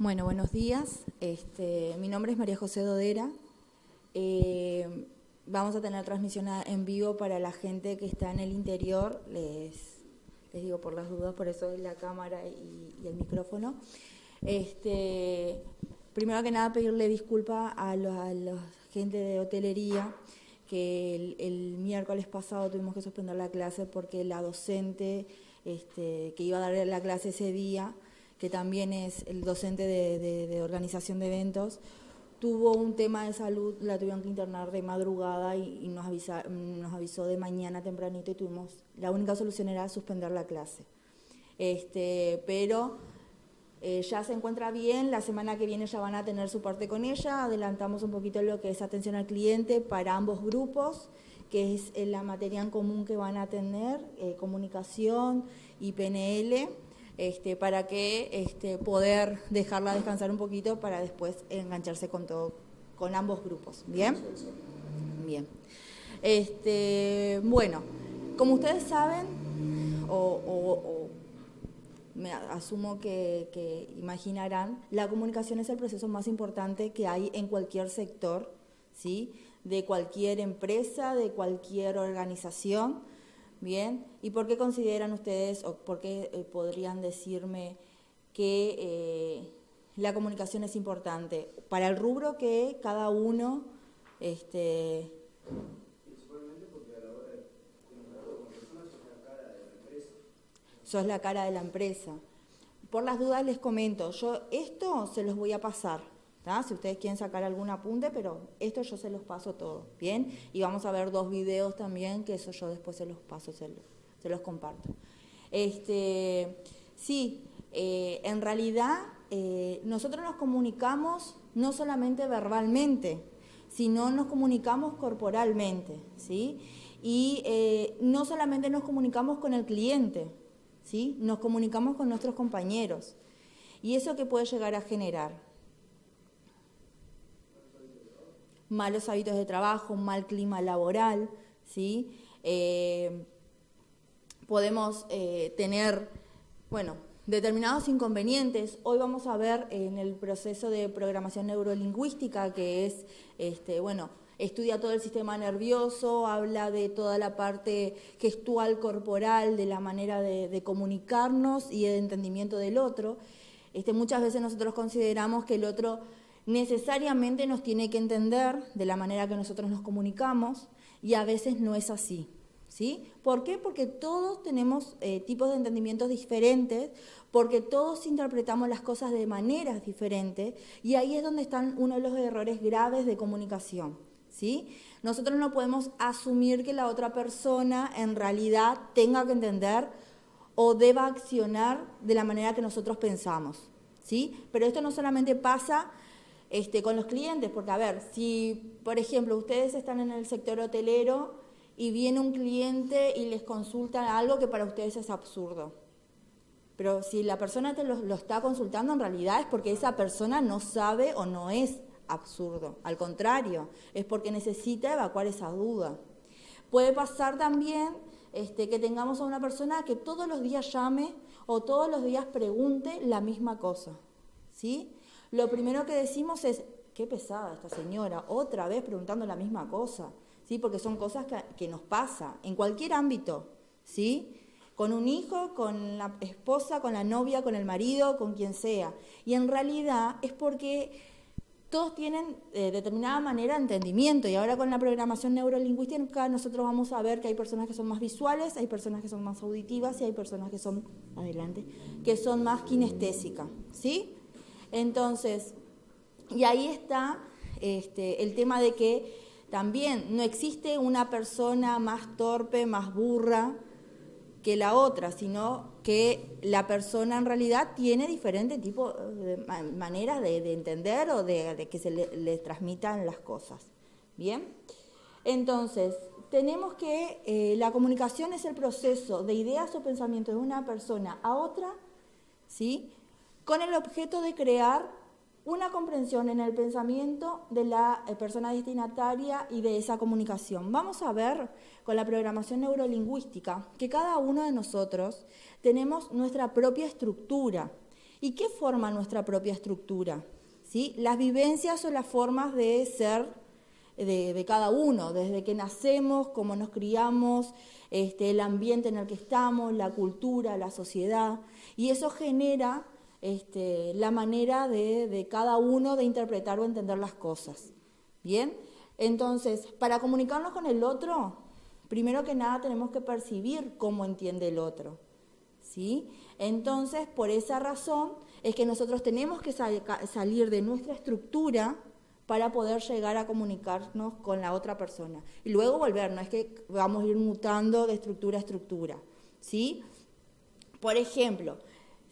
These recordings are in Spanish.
Bueno, buenos días. Mi nombre es María José Dodera. Vamos a tener transmisión en vivo para la gente que está en el interior. Les digo por las dudas, por eso es la cámara y el micrófono. Primero que nada, pedirle disculpas a la gente de hotelería, que el miércoles pasado tuvimos que suspender la clase porque la docente que iba a dar la clase ese día, que también es el docente de organización de eventos, tuvo un tema de salud, la tuvieron que internar de madrugada y nos avisó de mañana tempranito y la única solución era suspender la clase. Pero ya se encuentra bien, la semana que viene ya van a tener su parte con ella, adelantamos un poquito lo que es atención al cliente para ambos grupos, que es la materia en común que van a tener, comunicación y PNL, para que poder dejarla descansar un poquito para después engancharse con ambos grupos. ¿Bien? Bien. Bueno, como ustedes saben, me asumo que imaginarán, la comunicación es el proceso más importante que hay en cualquier sector, ¿sí? De cualquier empresa, de cualquier organización. Bien, ¿y por qué consideran ustedes o por qué podrían decirme que la comunicación es importante? Para el rubro que cada uno... Principalmente porque a la hora de comunicar con personas sos la cara de la empresa. Sos la cara de la empresa. Por las dudas les comento, yo esto se los voy a pasar, ¿tá? Si ustedes quieren sacar algún apunte, pero esto yo se los paso todo, ¿bien? Y vamos a ver 2 videos también, que eso yo después se los paso, se los comparto. Sí, en realidad nosotros nos comunicamos no solamente verbalmente, sino nos comunicamos corporalmente, ¿sí? Y no solamente nos comunicamos con el cliente, ¿sí? Nos comunicamos con nuestros compañeros. ¿Y eso qué puede llegar a generar? Malos hábitos de trabajo, un mal clima laboral, ¿sí? Podemos tener, determinados inconvenientes. Hoy vamos a ver en el proceso de programación neurolingüística, que es, estudia todo el sistema nervioso, habla de toda la parte gestual corporal, de la manera de comunicarnos y de entendimiento del otro. Muchas veces nosotros consideramos que el otro necesariamente nos tiene que entender de la manera que nosotros nos comunicamos y a veces no es así, ¿sí? ¿Por qué? Porque todos tenemos tipos de entendimientos diferentes, porque todos interpretamos las cosas de maneras diferentes y ahí es donde están uno de los errores graves de comunicación, ¿sí? Nosotros no podemos asumir que la otra persona en realidad tenga que entender o deba accionar de la manera que nosotros pensamos, ¿sí? Pero esto no solamente pasa con los clientes, porque a ver, si por ejemplo ustedes están en el sector hotelero y viene un cliente y les consulta algo que para ustedes es absurdo, pero si la persona te lo está consultando en realidad es porque esa persona no sabe o no es absurdo, al contrario, es porque necesita evacuar esa duda. Puede pasar también que tengamos a una persona que todos los días llame o todos los días pregunte la misma cosa, ¿sí? Lo primero que decimos es, qué pesada esta señora, otra vez preguntando la misma cosa, ¿sí? Porque son cosas que nos pasa en cualquier ámbito, ¿sí? Con un hijo, con la esposa, con la novia, con el marido, con quien sea. Y en realidad es porque todos tienen determinada manera de entendimiento, y ahora con la programación neurolingüística nosotros vamos a ver que hay personas que son más visuales, hay personas que son más auditivas y hay personas que son, que son más kinestésicas, ¿sí? Entonces, y ahí está el tema de que también no existe una persona más torpe, más burra que la otra, sino que la persona en realidad tiene diferentes tipos de maneras de entender o de que se le transmitan las cosas. ¿Bien? Entonces, tenemos que la comunicación es el proceso de ideas o pensamientos de una persona a otra, ¿sí? Con el objeto de crear una comprensión en el pensamiento de la persona destinataria y de esa comunicación. Vamos a ver con la programación neurolingüística que cada uno de nosotros tenemos nuestra propia estructura ¿Y qué forma nuestra propia estructura? ¿Sí? Las vivencias son las formas de ser de cada uno, desde que nacemos, cómo nos criamos, el ambiente en el que estamos, la cultura, la sociedad, y eso genera la manera de cada uno de interpretar o entender las cosas. ¿Bien? Entonces, para comunicarnos con el otro, primero que nada tenemos que percibir cómo entiende el otro, ¿sí? Entonces, por esa razón es que nosotros tenemos que salir de nuestra estructura para poder llegar a comunicarnos con la otra persona. Y luego volver, no es que vamos a ir mutando de estructura a estructura, ¿sí? Por ejemplo,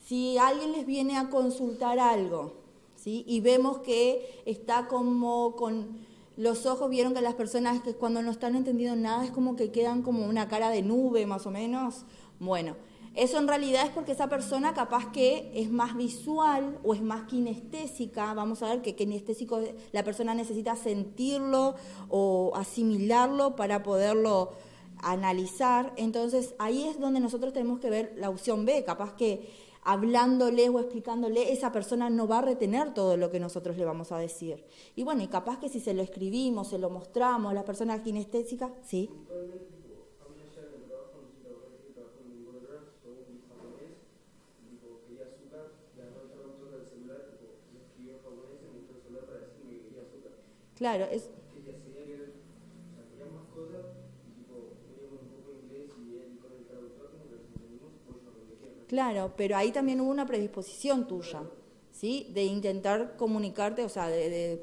si alguien les viene a consultar algo, ¿sí? Y vemos que está como con los ojos, vieron que las personas que cuando no están entendiendo nada es como que quedan como una cara de nube más o menos. Bueno, eso en realidad es porque esa persona capaz que es más visual o es más kinestésica. Vamos a ver que kinestésico la persona necesita sentirlo o asimilarlo para poderlo analizar. Entonces ahí es donde nosotros tenemos que ver la opción B, capaz que hablándole o explicándole, esa persona no va a retener todo lo que nosotros le vamos a decir. Y bueno, y capaz que si se lo escribimos, se lo mostramos, la persona kinestésica, sí. Claro, es... Claro, pero ahí también hubo una predisposición tuya, ¿sí? De intentar comunicarte, o sea,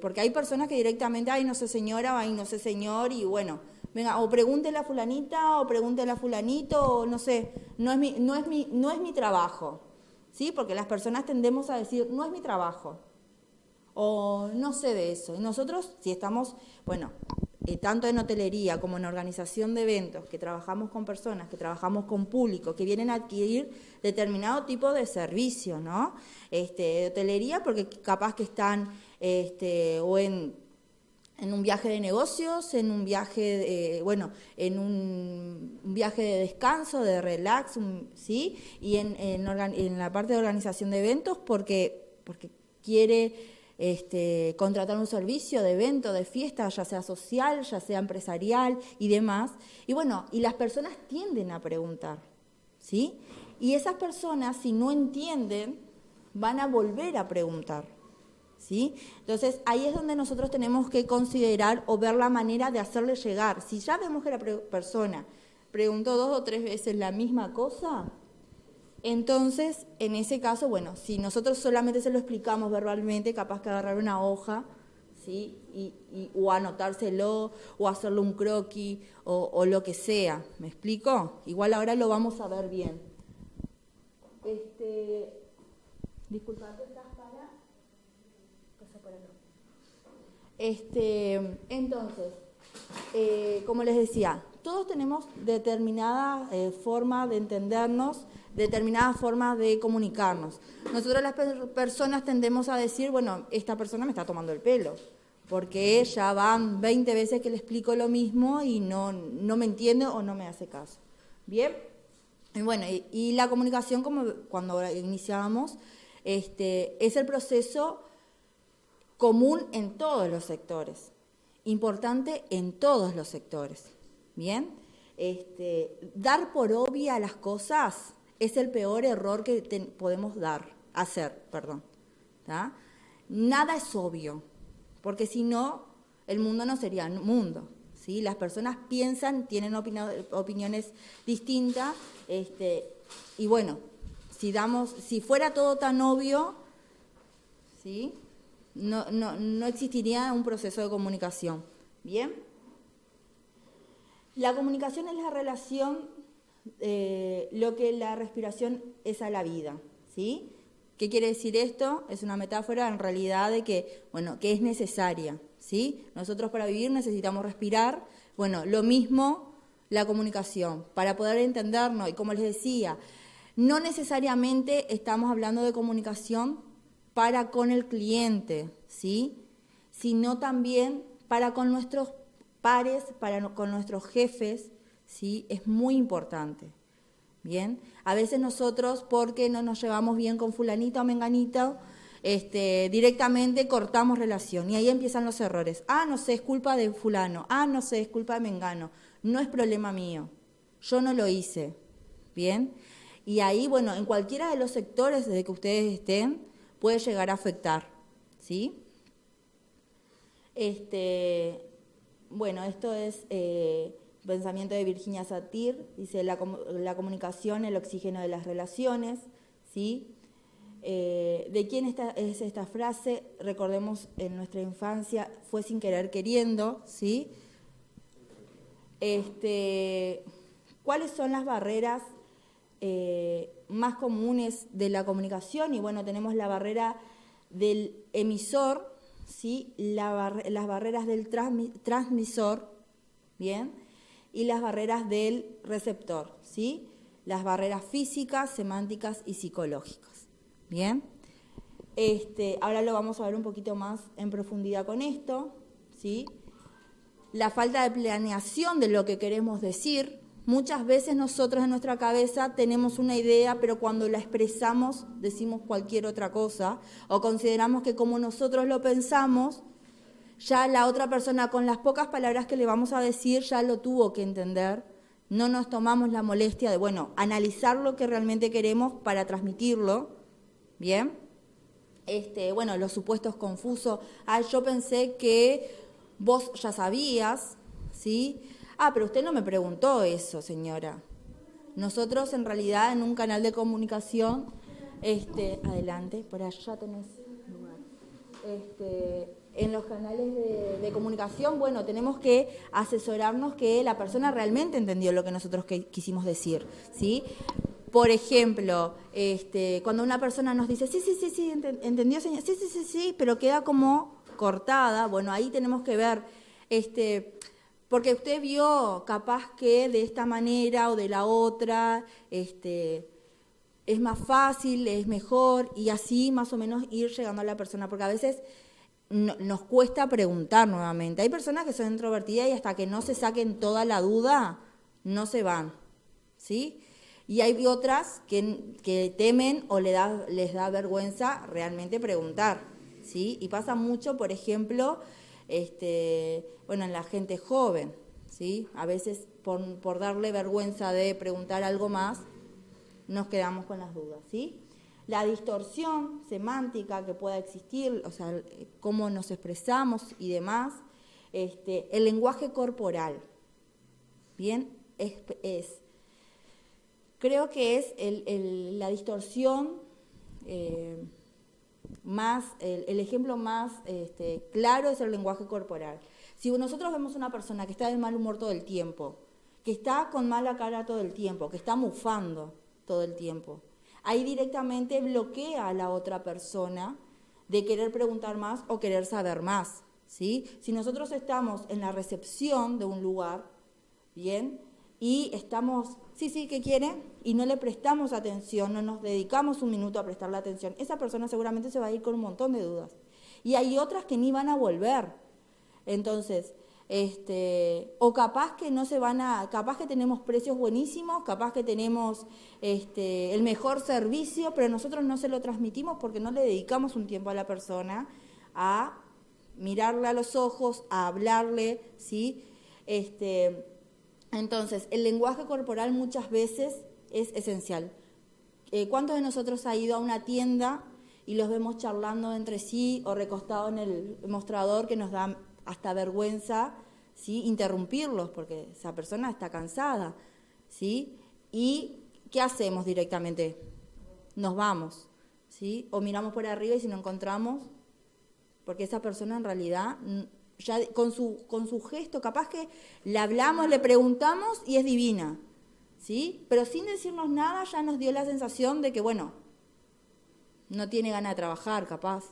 porque hay personas que directamente, ay, no sé señora, ay, no sé señor, y bueno, venga, o pregúntele a fulanita, o pregúntele a fulanito, o no sé, no es mi trabajo, ¿sí? Porque las personas tendemos a decir, no es mi trabajo, o no sé de eso. Y nosotros, si estamos, bueno, tanto en hotelería como en organización de eventos, que trabajamos con personas, que trabajamos con público, que vienen a adquirir determinado tipo de servicio, ¿no? De hotelería, porque capaz que están o en un viaje de negocios, en un viaje, en un viaje de descanso, de relax, ¿sí? Y en la parte de organización de eventos, porque quiere contratar un servicio de evento, de fiesta, ya sea social, ya sea empresarial y demás. Y bueno, y las personas tienden a preguntar, ¿sí? Y esas personas, si no entienden, van a volver a preguntar, ¿sí? Entonces, ahí es donde nosotros tenemos que considerar o ver la manera de hacerle llegar. Si ya vemos que la persona preguntó 2 o 3 veces la misma cosa, entonces, en ese caso, bueno, si nosotros solamente se lo explicamos verbalmente, capaz que agarrar una hoja, ¿sí? O anotárselo, o hacerle un croquis, o lo que sea. ¿Me explico? Igual ahora lo vamos a ver bien. Disculpate, ¿estás para? Pasa por acá. Entonces, como les decía, todos tenemos determinada forma de entendernos, determinada forma de comunicarnos. Nosotros las personas tendemos a decir, bueno, esta persona me está tomando el pelo, porque ya van 20 veces que le explico lo mismo y no me entiende o no me hace caso. ¿Bien? Y bueno, y la comunicación, como cuando iniciábamos, es el proceso común en todos los sectores, importante en todos los sectores. ¿Bien? Dar por obvia las cosas es el peor error que podemos hacer. ¿Tá? Nada es obvio, porque si no, el mundo no sería un mundo, ¿sí? Las personas piensan, tienen opiniones distintas, y bueno, si fuera todo tan obvio, ¿sí? No existiría un proceso de comunicación. ¿Bien? La comunicación es la relación, lo que la respiración es a la vida, ¿sí? ¿Qué quiere decir esto? Es una metáfora en realidad de que es necesaria, ¿sí? Nosotros para vivir necesitamos respirar. Bueno, lo mismo la comunicación, para poder entendernos. Y como les decía, no necesariamente estamos hablando de comunicación para con el cliente, ¿sí? Sino también para con nuestros pares, con nuestros jefes, ¿sí? Es muy importante. Bien, a veces nosotros, porque no nos llevamos bien con fulanito o menganito, directamente cortamos relación y ahí empiezan los errores. Ah, no sé, es culpa de fulano. Ah, no sé, es culpa de mengano. No es problema mío. Yo no lo hice. Bien, y ahí, bueno, en cualquiera de los sectores desde que ustedes estén, puede llegar a afectar, ¿sí? Bueno, esto es pensamiento de Virginia Satir, dice la comunicación, el oxígeno de las relaciones, ¿sí? ¿De quién es esta frase? Recordemos, en nuestra infancia fue sin querer queriendo, ¿sí? ¿Cuáles son las barreras más comunes de la comunicación? Y bueno, tenemos la barrera del emisor, ¿sí? Las barreras del transmisor, ¿bien? Y las barreras del receptor, ¿sí? Las barreras físicas, semánticas y psicológicas, ¿bien? Ahora lo vamos a ver un poquito más en profundidad con esto, ¿sí? La falta de planeación de lo que queremos decir. Muchas veces nosotros en nuestra cabeza tenemos una idea, pero cuando la expresamos decimos cualquier otra cosa, o consideramos que como nosotros lo pensamos, ya la otra persona con las pocas palabras que le vamos a decir ya lo tuvo que entender. No nos tomamos la molestia de, bueno, analizar lo que realmente queremos para transmitirlo, ¿bien? Bueno, los supuestos confusos. Ah, yo pensé que vos ya sabías, ¿sí? Ah, pero usted no me preguntó eso, señora. Nosotros, en realidad, en un canal de comunicación, adelante, por allá tenés lugar. En los canales de comunicación, bueno, tenemos que asesorarnos que la persona realmente entendió lo que nosotros quisimos decir, ¿sí? Por ejemplo, cuando una persona nos dice, sí, entendió, señor, sí, pero queda como cortada, bueno, ahí tenemos que ver, porque usted vio capaz que de esta manera o de la otra, es más fácil, es mejor, y así más o menos ir llegando a la persona, porque a veces nos cuesta preguntar nuevamente. Hay personas que son introvertidas y hasta que no se saquen toda la duda, no se van, ¿sí? Y hay otras que temen o les da vergüenza realmente preguntar, ¿sí? Y pasa mucho, por ejemplo, en la gente joven, ¿sí? A veces por darle vergüenza de preguntar algo más, nos quedamos con las dudas, ¿sí? La distorsión semántica que pueda existir, o sea, cómo nos expresamos y demás, el lenguaje corporal, ¿bien? Creo que es la distorsión el ejemplo más claro es el lenguaje corporal. Si nosotros vemos una persona que está de mal humor todo el tiempo, que está con mala cara todo el tiempo, que está mufando todo el tiempo, ahí directamente bloquea a la otra persona de querer preguntar más o querer saber más, ¿sí? Si nosotros estamos en la recepción de un lugar, ¿bien? Y estamos, sí, ¿qué quiere? Y no le prestamos atención, no nos dedicamos un minuto a prestarle atención, esa persona seguramente se va a ir con un montón de dudas. Y hay otras que ni van a volver. Entonces, o capaz que no se van a, capaz que tenemos precios buenísimos, capaz que tenemos el mejor servicio, pero nosotros no se lo transmitimos porque no le dedicamos un tiempo a la persona a mirarle a los ojos, a hablarle, ¿sí? Entonces, el lenguaje corporal muchas veces es esencial. ¿Cuántos de nosotros ha ido a una tienda y los vemos charlando entre sí o recostados en el mostrador que nos da hasta vergüenza, ¿sí? Interrumpirlos porque esa persona está cansada, ¿sí? ¿Y qué hacemos directamente? Nos vamos, ¿sí? O miramos por arriba y si no encontramos, porque esa persona en realidad ya con su gesto, capaz que le hablamos, le preguntamos y es divina, ¿sí? Pero sin decirnos nada ya nos dio la sensación de que, bueno, no tiene ganas de trabajar, capaz.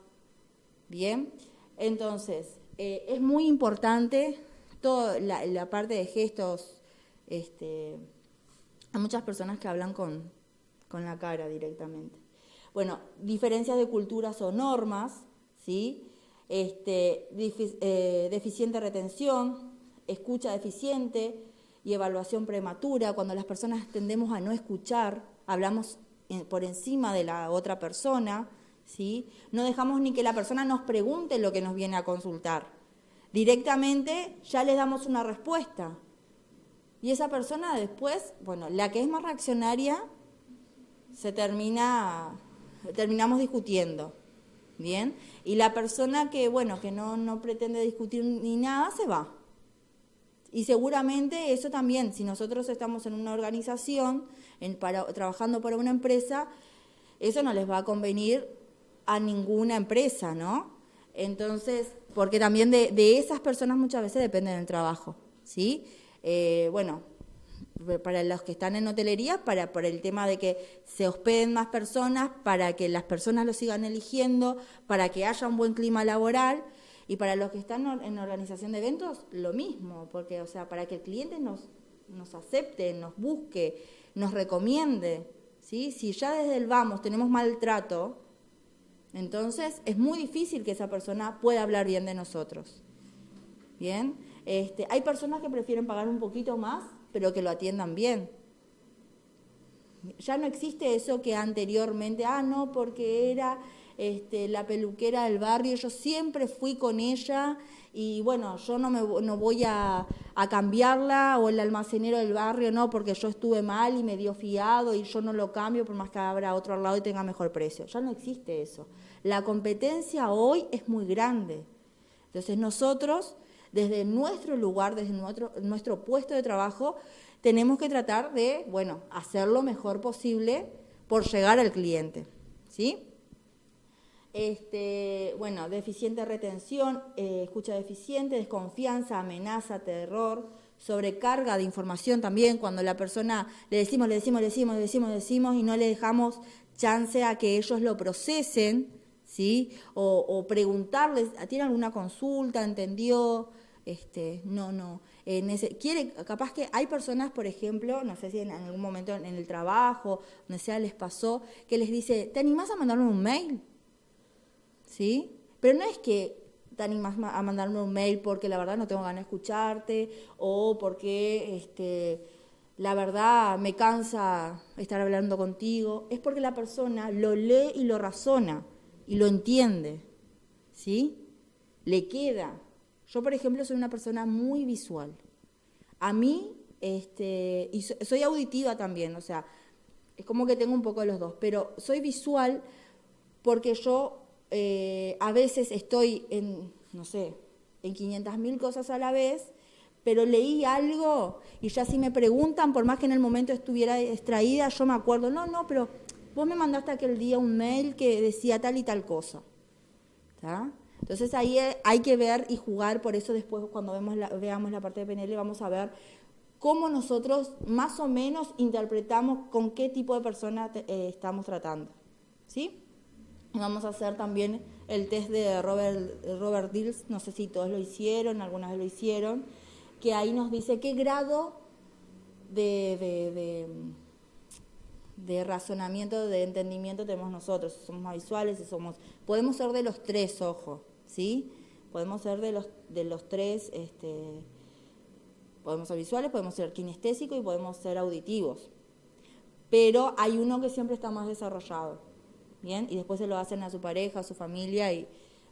Bien, entonces, es muy importante toda la parte de gestos. Hay muchas personas que hablan con la cara directamente. Bueno, diferencias de culturas o normas, ¿sí? Deficiente retención, escucha deficiente, y evaluación prematura, cuando las personas tendemos a no escuchar, hablamos por encima de la otra persona, ¿sí? No dejamos ni que la persona nos pregunte lo que nos viene a consultar. Directamente ya le damos una respuesta. Y esa persona después, bueno, la que es más reaccionaria, terminamos discutiendo, ¿bien? Y la persona que, bueno, que no pretende discutir ni nada, se va. Y seguramente eso también, si nosotros estamos en una organización, trabajando para una empresa, eso no les va a convenir a ninguna empresa, ¿no? Entonces, porque también de esas personas muchas veces depende del trabajo, ¿sí? Bueno, para los que están en hotelería, por el tema de que se hospeden más personas, para que las personas lo sigan eligiendo, para que haya un buen clima laboral, y para los que están en organización de eventos, lo mismo, porque, o sea, para que el cliente nos acepte, nos busque, nos recomiende, ¿sí? Si ya desde el vamos tenemos maltrato, entonces es muy difícil que esa persona pueda hablar bien de nosotros. ¿Bien? Hay personas que prefieren pagar un poquito más, pero que lo atiendan bien. Ya no existe eso que anteriormente, no, porque era la peluquera del barrio, yo siempre fui con ella y bueno, yo no voy a cambiarla, o el almacenero del barrio, no, porque yo estuve mal y me dio fiado y yo no lo cambio por más que abra otro al lado y tenga mejor precio. Ya no existe eso. La competencia hoy es muy grande. Entonces nosotros, desde nuestro lugar, desde nuestro puesto de trabajo, tenemos que tratar de, bueno, hacer lo mejor posible por llegar al cliente, ¿sí? Bueno, deficiente retención, escucha deficiente, desconfianza, amenaza, terror, sobrecarga de información también, cuando la persona le decimos y no le dejamos chance a que ellos lo procesen, ¿sí? O preguntarles, ¿tiene alguna consulta? ¿Entendió? Capaz que hay personas, por ejemplo, no sé si en algún momento en el trabajo, donde sea les pasó, que les dice, ¿te animás a mandarme un mail? ¿Sí? Pero no es que te animás a mandarme un mail porque la verdad no tengo ganas de escucharte, o porque la verdad me cansa estar hablando contigo. Es porque la persona lo lee y lo razona y lo entiende, ¿sí? Le queda. Yo, por ejemplo, soy una persona muy visual. A mí, y soy auditiva también, o sea, es como que tengo un poco de los dos, pero soy visual porque yo a veces estoy en 500.000 cosas a la vez, pero leí algo y ya si me preguntan, por más que en el momento estuviera distraída, yo me acuerdo, no, pero vos me mandaste aquel día un mail que decía tal y tal cosa, ¿está? Entonces ahí hay que ver y jugar, por eso después cuando veamos la parte de PNL vamos a ver cómo nosotros más o menos interpretamos con qué tipo de persona estamos tratando, ¿sí? Vamos a hacer también el test de Robert Dills, no sé si todos lo hicieron, algunas vez lo hicieron, que ahí nos dice qué grado de razonamiento, de entendimiento tenemos nosotros, si somos más visuales, podemos ser de los tres, ojo, ¿sí? Podemos ser de los tres, podemos ser visuales, podemos ser kinestésicos y podemos ser auditivos, pero hay uno que siempre está más desarrollado. Bien, y después se lo hacen a su pareja, a su familia, y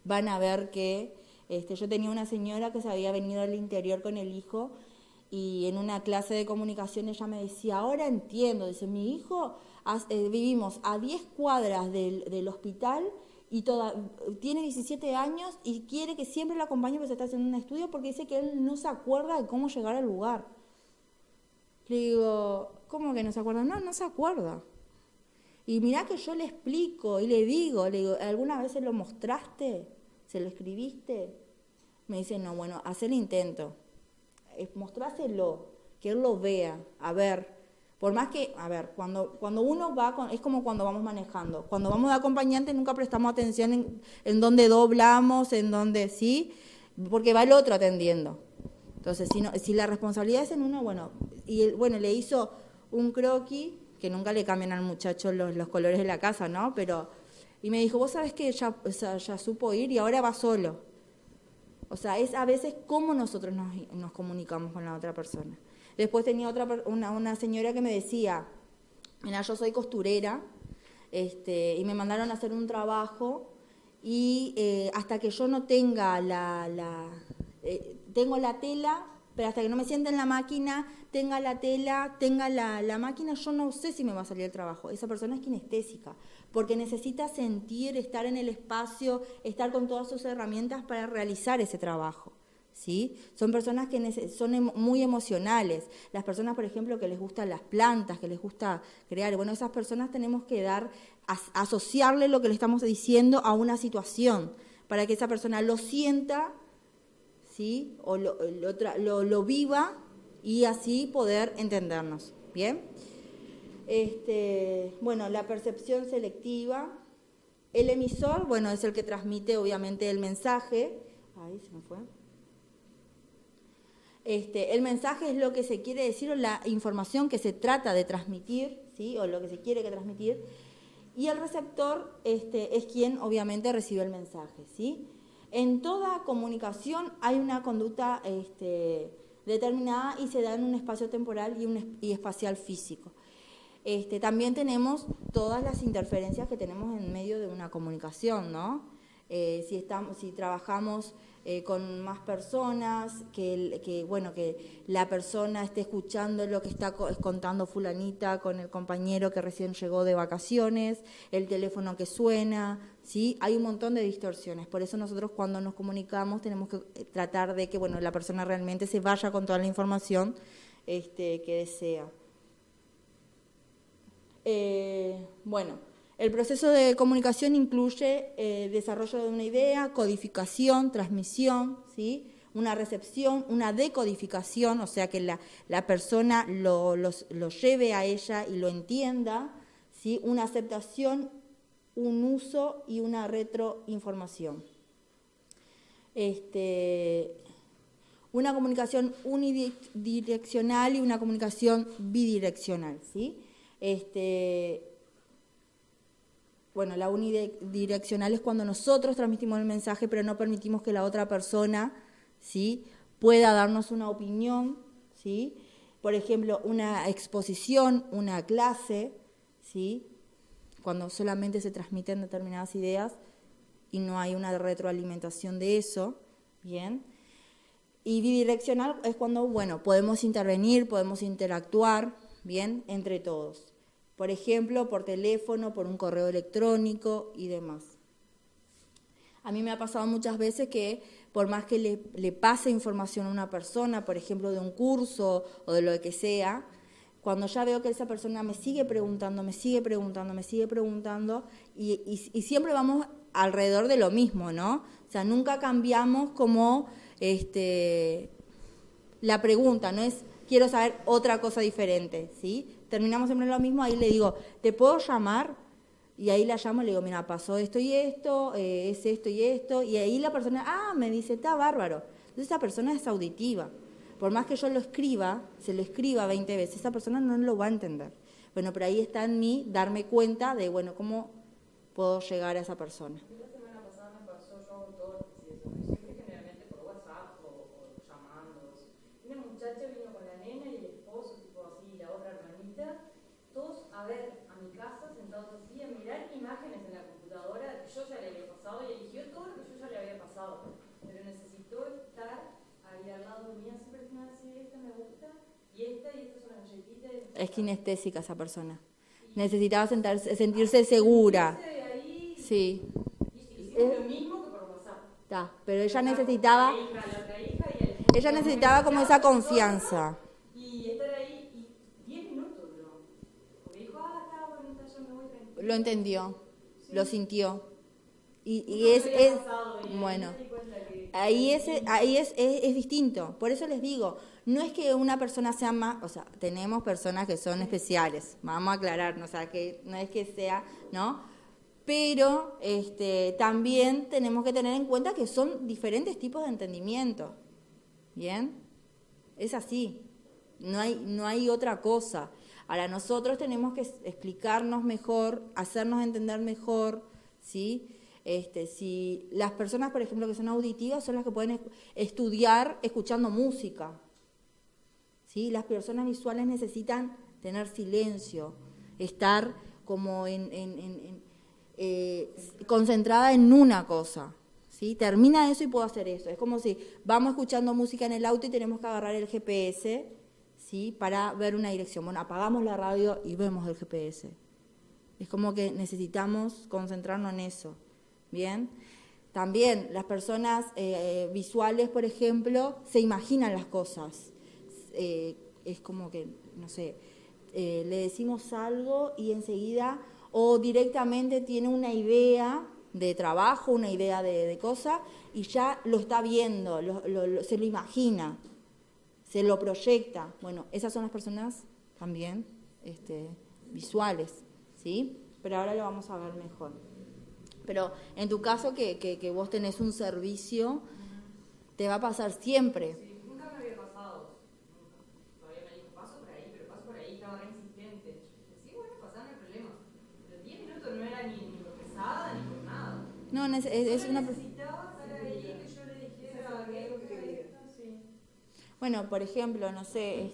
van a ver que yo tenía una señora que se había venido al interior con el hijo, y en una clase de comunicación ella me decía, ahora entiendo, dice, mi hijo, vivimos a 10 cuadras del hospital y tiene 17 años y quiere que siempre lo acompañe porque se está haciendo un estudio porque dice que él no se acuerda de cómo llegar al lugar. Le digo, ¿cómo que no se acuerda? No se acuerda. Y mirá que yo le explico y le digo, ¿alguna vez se lo mostraste? ¿Se lo escribiste? Me dice, no, bueno, haz el intento. Mostráselo, que él lo vea, a ver. Por más que, cuando uno va, es como cuando vamos manejando. Cuando vamos de acompañante nunca prestamos atención en dónde doblamos, en dónde, ¿sí? Porque va el otro atendiendo. Entonces, si la responsabilidad es en uno, le hizo un croquis, que nunca le cambian al muchacho los colores de la casa, ¿no? Y me dijo, vos sabés que ya supo ir y ahora va solo. O sea, es a veces cómo nosotros nos comunicamos con la otra persona. Después tenía una señora que me decía, mira, yo soy costurera, y me mandaron a hacer un trabajo y hasta que yo no tenga tengo la tela, pero hasta que no me siente en la máquina, tenga la tela, tenga la máquina, yo no sé si me va a salir el trabajo. Esa persona es kinestésica, porque necesita sentir, estar en el espacio, estar con todas sus herramientas para realizar ese trabajo, ¿sí? Son personas que son muy emocionales. Las personas, por ejemplo, que les gustan las plantas, que les gusta crear, bueno, esas personas tenemos que asociarle lo que le estamos diciendo a una situación, para que esa persona lo sienta, ¿sí? O lo viva y así poder entendernos, ¿bien? Bueno, la percepción selectiva. El emisor, bueno, es el que transmite obviamente el mensaje. Ahí se me fue. El mensaje es lo que se quiere decir o la información que se trata de transmitir, ¿sí? O lo que se quiere que transmitir. Y el receptor es quien obviamente recibe el mensaje, ¿sí? En toda comunicación hay una conducta determinada y se da en un espacio temporal y espacial físico. También tenemos todas las interferencias que tenemos en medio de una comunicación, ¿no? Si trabajamos con más personas, que la persona esté escuchando lo que está contando fulanita con el compañero que recién llegó de vacaciones, el teléfono que suena, ¿sí? Hay un montón de distorsiones. Por eso nosotros cuando nos comunicamos tenemos que tratar de que la persona realmente se vaya con toda la información que desea. El proceso de comunicación incluye desarrollo de una idea, codificación, transmisión, ¿sí? Una recepción, una decodificación, o sea que la persona lo lleve a ella y lo entienda, ¿sí? Una aceptación, un uso y una retroinformación. Una comunicación unidireccional y una comunicación bidireccional, ¿sí? La unidireccional es cuando nosotros transmitimos el mensaje, pero no permitimos que la otra persona, ¿sí? Pueda darnos una opinión, ¿sí? Por ejemplo, una exposición, una clase, ¿sí? Cuando solamente se transmiten determinadas ideas y no hay una retroalimentación de eso, ¿bien? Y bidireccional es cuando, podemos intervenir, podemos interactuar, ¿bien? Entre todos. Por ejemplo, por teléfono, por un correo electrónico y demás. A mí me ha pasado muchas veces que por más que le pase información a una persona, por ejemplo, de un curso o de lo que sea, cuando ya veo que esa persona me sigue preguntando y siempre vamos alrededor de lo mismo, ¿no? O sea, nunca cambiamos como la pregunta, no es quiero saber otra cosa diferente, ¿sí? Terminamos siempre en lo mismo, ahí le digo, ¿te puedo llamar? Y ahí la llamo y le digo, mira, pasó esto y esto, es esto y esto, y ahí la persona, me dice, está bárbaro. Entonces esa persona es auditiva. Por más que yo se lo escriba 20 veces, esa persona no lo va a entender. Bueno, pero ahí está en mí darme cuenta de, cómo puedo llegar a esa persona. La semana pasada me pasó, yo hago todo lo que siempre generalmente por WhatsApp o llamandos. Una muchacha vino con la nena y el esposo, tipo así, y la otra hermanita, todos a ver a mi casa, sentados así, a mirar imágenes en la computadora que yo ya le había pasado y eligió todo lo que yo ya le había pasado. Pero necesitó estar ahí al lado mío, siempre me decía, esta me gusta, y estas son las galletitas. Es kinestésica esa persona. Necesitaba sentirse segura. Ahí, sí. Hicimos lo mismo que por WhatsApp. Pero ella necesitaba... Ella necesitaba como esa confianza. Y estar ahí 10 minutos, ¿no? Porque dijo, está bonita, yo me voy tranquila. Lo entendió, sí. Lo sintió. Y es bueno, ahí es distinto. Por eso les digo, no es que una persona sea más, o sea, tenemos personas que son especiales, vamos a aclararnos, o sea, que no es que sea, ¿no? Pero también tenemos que tener en cuenta que son diferentes tipos de entendimiento. ¿Bien? Es así, no hay otra cosa. Ahora, nosotros tenemos que explicarnos mejor, hacernos entender mejor, ¿sí? Si las personas, por ejemplo, que son auditivas, son las que pueden estudiar escuchando música, ¿sí? Las personas visuales necesitan tener silencio, estar como concentrada en una cosa, ¿sí? Termina eso y puedo hacer eso. Es como si vamos escuchando música en el auto y tenemos que agarrar el GPS, ¿sí? Para ver una dirección. Bueno, apagamos la radio y vemos el GPS. Es como que necesitamos concentrarnos en eso, ¿bien? También las personas visuales, por ejemplo, se imaginan las cosas. Es como que, no sé, le decimos algo y enseguida o directamente tiene una idea de trabajo, una idea de cosa y ya lo está viendo, se lo imagina, se lo proyecta. Bueno, esas son las personas también visuales, ¿sí? Pero ahora lo vamos a ver mejor. Pero en tu caso que vos tenés un servicio, te va a pasar siempre. Sí, nunca me había pasado. Todavía me dijo, paso por ahí, pero paso por ahí, estaba re insistente. Yo dije, sí, bueno, pasá, no hay problema. Pero 10 minutos no era ni por pesada ni por nada. No, es una... necesitaba estar ahí, que yo le dijera que quería. Sí. Bueno, por ejemplo, no sé,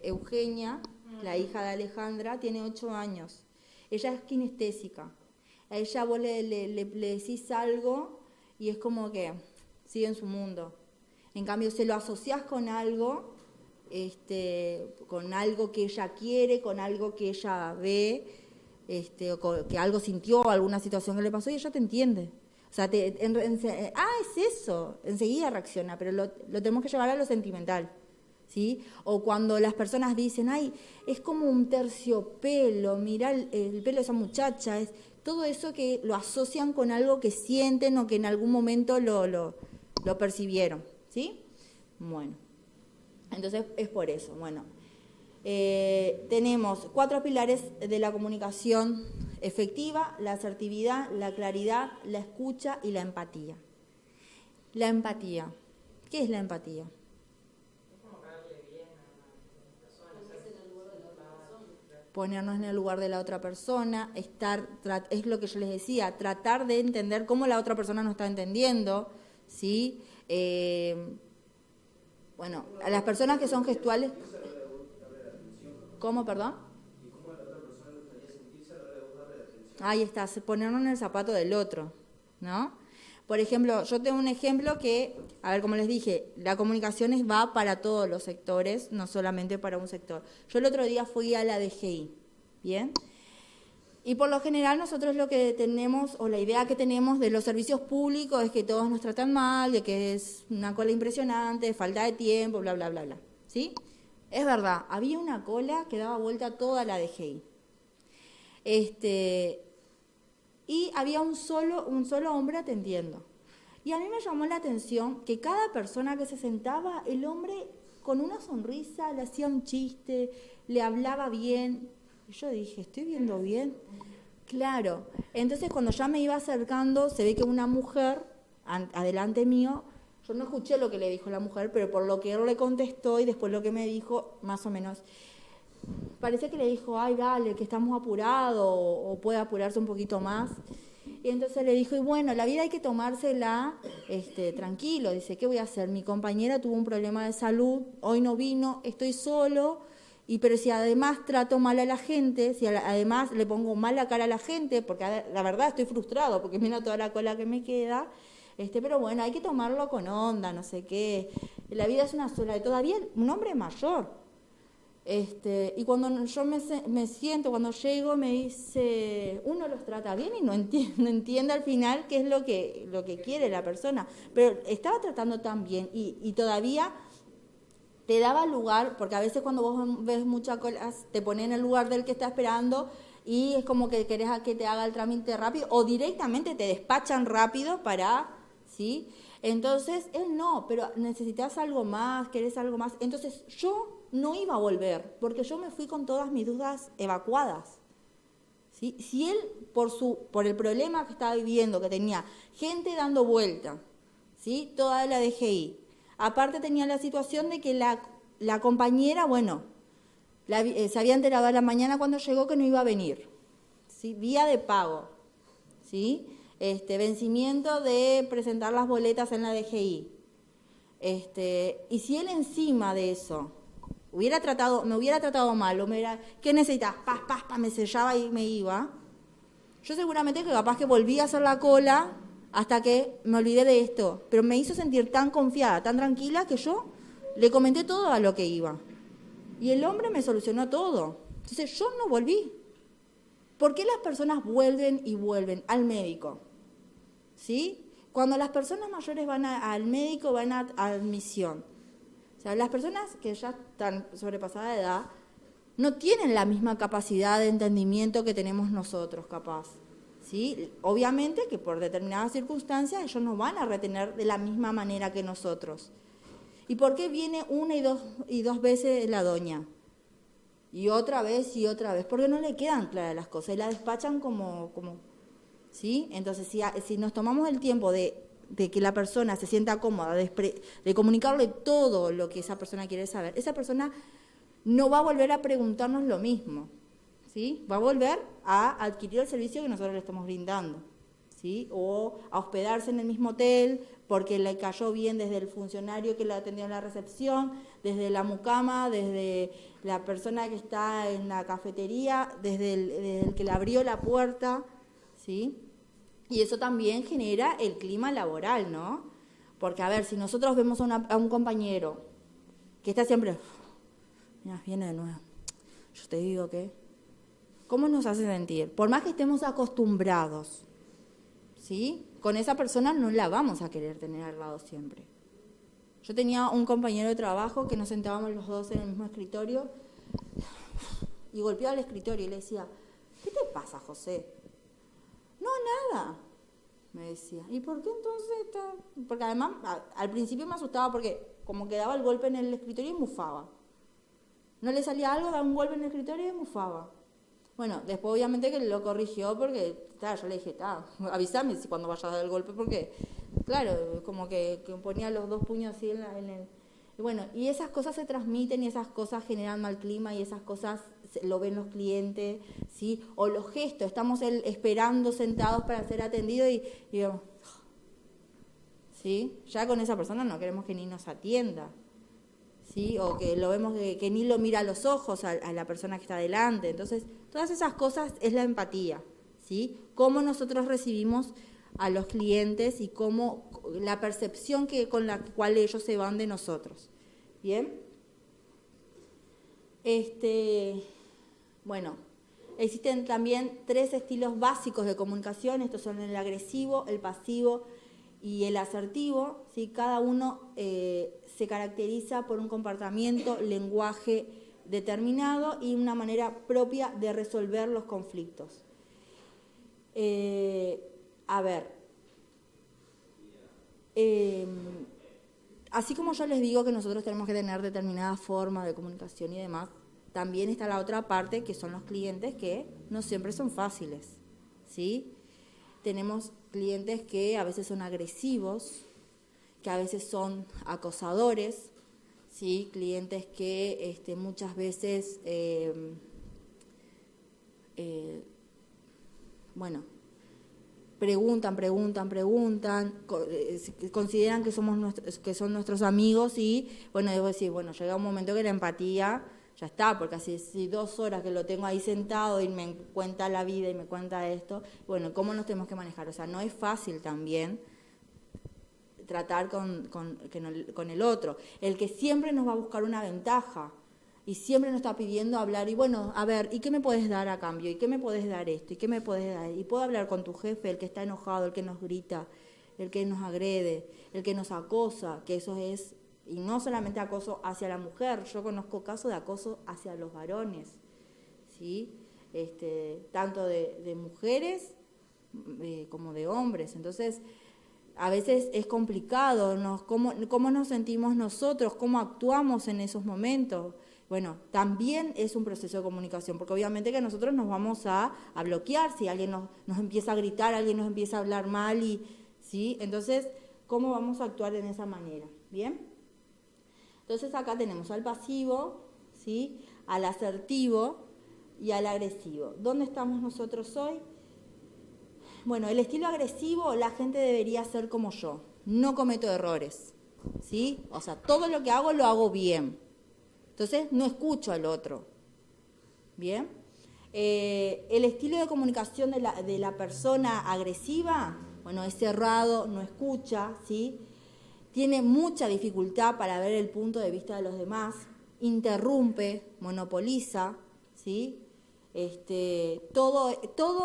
Eugenia, la hija de Alejandra, tiene 8 años. Ella es kinestésica. A ella vos le decís algo y es como que sigue en su mundo. En cambio, se lo asociás con algo que ella quiere, con algo que ella ve, o que algo sintió, alguna situación que le pasó y ella te entiende. O sea, es eso, enseguida reacciona, pero lo tenemos que llevar a lo sentimental, ¿sí? O cuando las personas dicen, ay, es como un terciopelo, mirá el pelo de esa muchacha, es todo eso que lo asocian con algo que sienten o que en algún momento lo percibieron, ¿sí? Bueno, entonces es por eso. Bueno, tenemos 4 pilares de la comunicación efectiva: la asertividad, la claridad, la escucha y la empatía. La empatía. ¿Qué es la empatía? Ponernos en el lugar de la otra persona, es lo que yo les decía, tratar de entender cómo la otra persona nos está entendiendo, ¿sí? Bueno, a las personas que son gestuales... ¿Cómo, perdón? ¿Y cómo a la otra persona le gustaría sentirse a la hora de darle atención? Ahí está, ponernos en el zapato del otro, ¿no? Por ejemplo, yo tengo un ejemplo que, a ver, como les dije, la comunicación va para todos los sectores, no solamente para un sector. Yo el otro día fui a la DGI, ¿bien? Y por lo general nosotros lo que tenemos, o la idea que tenemos de los servicios públicos es que todos nos tratan mal, de que es una cola impresionante, falta de tiempo, bla, bla, bla, bla, ¿sí? Es verdad, había una cola que daba vuelta toda la DGI. Y había un solo hombre atendiendo. Y a mí me llamó la atención que cada persona que se sentaba, el hombre con una sonrisa le hacía un chiste, le hablaba bien. Y yo dije, ¿estoy viendo bien? Claro. Entonces cuando ya me iba acercando, se ve que una mujer, adelante mío, yo no escuché lo que le dijo la mujer, pero por lo que él le contestó y después lo que me dijo, más o menos... Parece que le dijo, ay, dale, que estamos apurados, o puede apurarse un poquito más. Y entonces le dijo, y bueno, la vida hay que tomársela tranquilo. Dice, ¿qué voy a hacer? Mi compañera tuvo un problema de salud, hoy no vino, estoy solo, pero si además trato mal a la gente, si además le pongo mal la cara a la gente, porque la verdad estoy frustrado, porque mira toda la cola que me queda, pero bueno, hay que tomarlo con onda, no sé qué. La vida es una sola, y todavía un hombre mayor. Y cuando yo me siento, cuando llego, me dice, uno los trata bien y no entiende al final qué es lo que quiere la persona, pero estaba tratando tan bien y todavía te daba lugar, porque a veces cuando vos ves muchas colas, te pones en el lugar del que está esperando y es como que querés a que te haga el trámite rápido o directamente te despachan rápido ¿sí? Entonces, él no, pero necesitas algo más, querés algo más. Entonces, yo no iba a volver, porque yo me fui con todas mis dudas evacuadas. ¿Sí? Si él, por el problema que estaba viviendo, que tenía gente dando vuelta, ¿sí? Toda la DGI, aparte tenía la situación de que la compañera, bueno, se había enterado a la mañana cuando llegó que no iba a venir, ¿sí? Vía de pago, ¿sí? Vencimiento de presentar las boletas en la DGI. Y si él encima de eso me hubiera tratado mal, ¿qué necesitas? Me sellaba y me iba. Yo seguramente que capaz que volví a hacer la cola hasta que me olvidé de esto, pero me hizo sentir tan confiada, tan tranquila, que yo le comenté todo a lo que iba. Y el hombre me solucionó todo. Entonces yo no volví. ¿Por qué las personas vuelven y vuelven al médico? ¿Sí? Cuando las personas mayores van al médico, van a admisión. O sea, las personas que ya están sobrepasadas de edad no tienen la misma capacidad de entendimiento que tenemos nosotros, capaz. ¿Sí? Obviamente que por determinadas circunstancias ellos no van a retener de la misma manera que nosotros. ¿Y por qué viene una y dos veces la doña? Y otra vez, porque no le quedan claras las cosas y la despachan como ¿sí? Entonces, si nos tomamos el tiempo de que la persona se sienta cómoda, de comunicarle todo lo que esa persona quiere saber, esa persona no va a volver a preguntarnos lo mismo, ¿sí? Va a volver a adquirir el servicio que nosotros le estamos brindando, ¿sí? O a hospedarse en el mismo hotel porque le cayó bien desde el funcionario que la atendió en la recepción, desde la mucama, desde la persona que está en la cafetería, desde el que le abrió la puerta, ¿sí? Y eso también genera el clima laboral, ¿no? Porque, a ver, si nosotros vemos a un compañero que está siempre, mira, viene de nuevo, yo te digo que, ¿cómo nos hace sentir? Por más que estemos acostumbrados, ¿sí? Con esa persona no la vamos a querer tener al lado siempre. Yo tenía un compañero de trabajo que nos sentábamos los dos en el mismo escritorio y golpeaba el escritorio y le decía, ¿qué te pasa, José? No, nada, me decía. ¿Y por qué entonces está? Porque además al principio me asustaba porque como que daba el golpe en el escritorio y mufaba. No le salía algo, daba un golpe en el escritorio y mufaba. Bueno, después obviamente que lo corrigió porque, yo le dije, avísame si cuando vayas a dar el golpe porque, claro, como que ponía los dos puños así en el... Y bueno, y esas cosas se transmiten y esas cosas generan mal clima y esas cosas lo ven los clientes, ¿sí? O los gestos, estamos esperando sentados para ser atendidos y digamos, ¿sí? Ya con esa persona no queremos que ni nos atienda, ¿sí? O que lo vemos que ni lo mira a los ojos a la persona que está delante. Entonces, todas esas cosas es la empatía, ¿sí? Cómo nosotros recibimos a los clientes y cómo la percepción con la cual ellos se van de nosotros. ¿Bien? Bueno, existen también 3 estilos básicos de comunicación. Estos son el agresivo, el pasivo y el asertivo, ¿sí? Cada uno se caracteriza por un comportamiento, lenguaje determinado y una manera propia de resolver los conflictos. Así como yo les digo que nosotros tenemos que tener determinada forma de comunicación y demás, también está la otra parte que son los clientes que no siempre son fáciles, ¿sí? Tenemos clientes que a veces son agresivos, que a veces son acosadores, ¿sí? Clientes que muchas veces, preguntan, consideran que son nuestros amigos y, debo decir, llega un momento que la empatía ya está, porque así 2 horas que lo tengo ahí sentado y me cuenta la vida y me cuenta esto, ¿cómo nos tenemos que manejar? O sea, no es fácil también tratar con el otro, el que siempre nos va a buscar una ventaja y siempre nos está pidiendo hablar y ¿y qué me puedes dar a cambio? ¿Y qué me puedes dar esto? ¿Y qué me puedes dar? Y puedo hablar con tu jefe, el que está enojado, el que nos grita, el que nos agrede, el que nos acosa, que eso es, y no solamente acoso hacia la mujer, yo conozco casos de acoso hacia los varones, ¿sí? Tanto de mujeres como de hombres. Entonces, a veces es complicado, cómo nos sentimos nosotros, cómo actuamos en esos momentos. También es un proceso de comunicación, porque obviamente que nosotros nos vamos a bloquear si alguien nos empieza a gritar, alguien nos empieza a hablar mal, ¿sí? Entonces, ¿cómo vamos a actuar en esa manera? ¿Bien? Entonces acá tenemos al pasivo, ¿sí? Al asertivo y al agresivo. ¿Dónde estamos nosotros hoy? El estilo agresivo, la gente debería ser como yo, no cometo errores, ¿sí? O sea, todo lo que hago lo hago bien, Entonces no escucho al otro. ¿Bien? El estilo de comunicación de la persona agresiva, bueno, es cerrado, no escucha, ¿sí? Tiene mucha dificultad para ver el punto de vista de los demás, interrumpe, monopoliza, ¿sí? Todo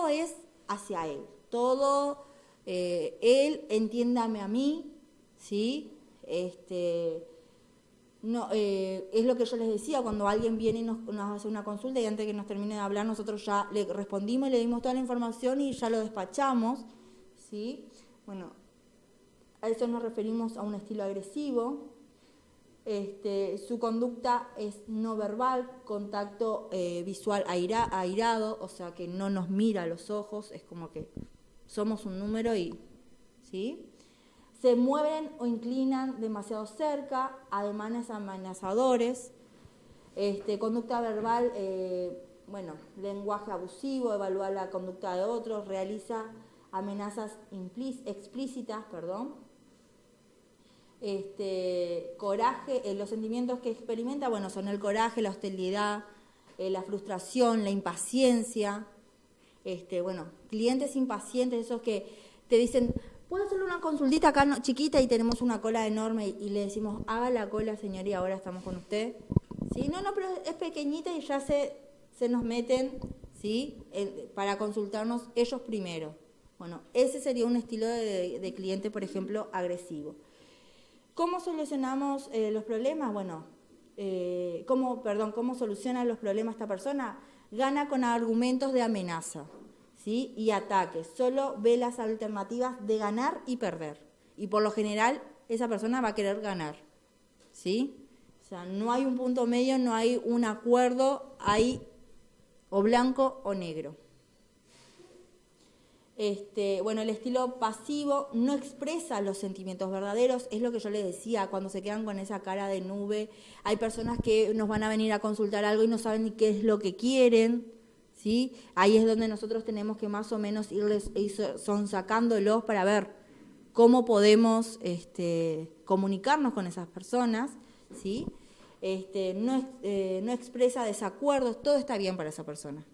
es hacia él, todo, él, entiéndame a mí, ¿sí? No, es lo que yo les decía, cuando alguien viene y nos hace una consulta y antes que nos termine de hablar nosotros ya le respondimos y le dimos toda la información y ya lo despachamos, ¿sí? Bueno, a eso nos referimos a un estilo agresivo. Su conducta es no verbal, contacto visual airado, o sea que no nos mira a los ojos, es como que somos un número y, ¿sí? Se mueven o inclinan demasiado cerca, ademanes amenazadores, conducta verbal, lenguaje abusivo, evaluar la conducta de otros, realiza amenazas explícitas, coraje, los sentimientos que experimenta, son el coraje, la hostilidad, la frustración, la impaciencia, clientes impacientes, esos que te dicen, ¿puedo hacerle una consultita acá chiquita y tenemos una cola enorme? Y le decimos, haga la cola, señor, y ahora estamos con usted. ¿Sí? No, pero es pequeñita y ya se nos meten, ¿sí? Para consultarnos ellos primero. Bueno, ese sería un estilo de cliente, por ejemplo, agresivo. ¿Cómo solucionamos los problemas? ¿Cómo soluciona los problemas esta persona? Gana con argumentos de amenaza, ¿sí? Y ataques. Solo ve las alternativas de ganar y perder. Y por lo general, esa persona va a querer ganar, ¿sí? O sea, no hay un punto medio, no hay un acuerdo, hay o blanco o negro. El estilo pasivo no expresa los sentimientos verdaderos, es lo que yo les decía, cuando se quedan con esa cara de nube. Hay personas que nos van a venir a consultar algo y no saben ni qué es lo que quieren, ¿sí? Ahí es donde nosotros tenemos que más o menos irles sacándolos para ver cómo podemos comunicarnos con esas personas, ¿sí? No expresa desacuerdos, todo está bien para esa persona,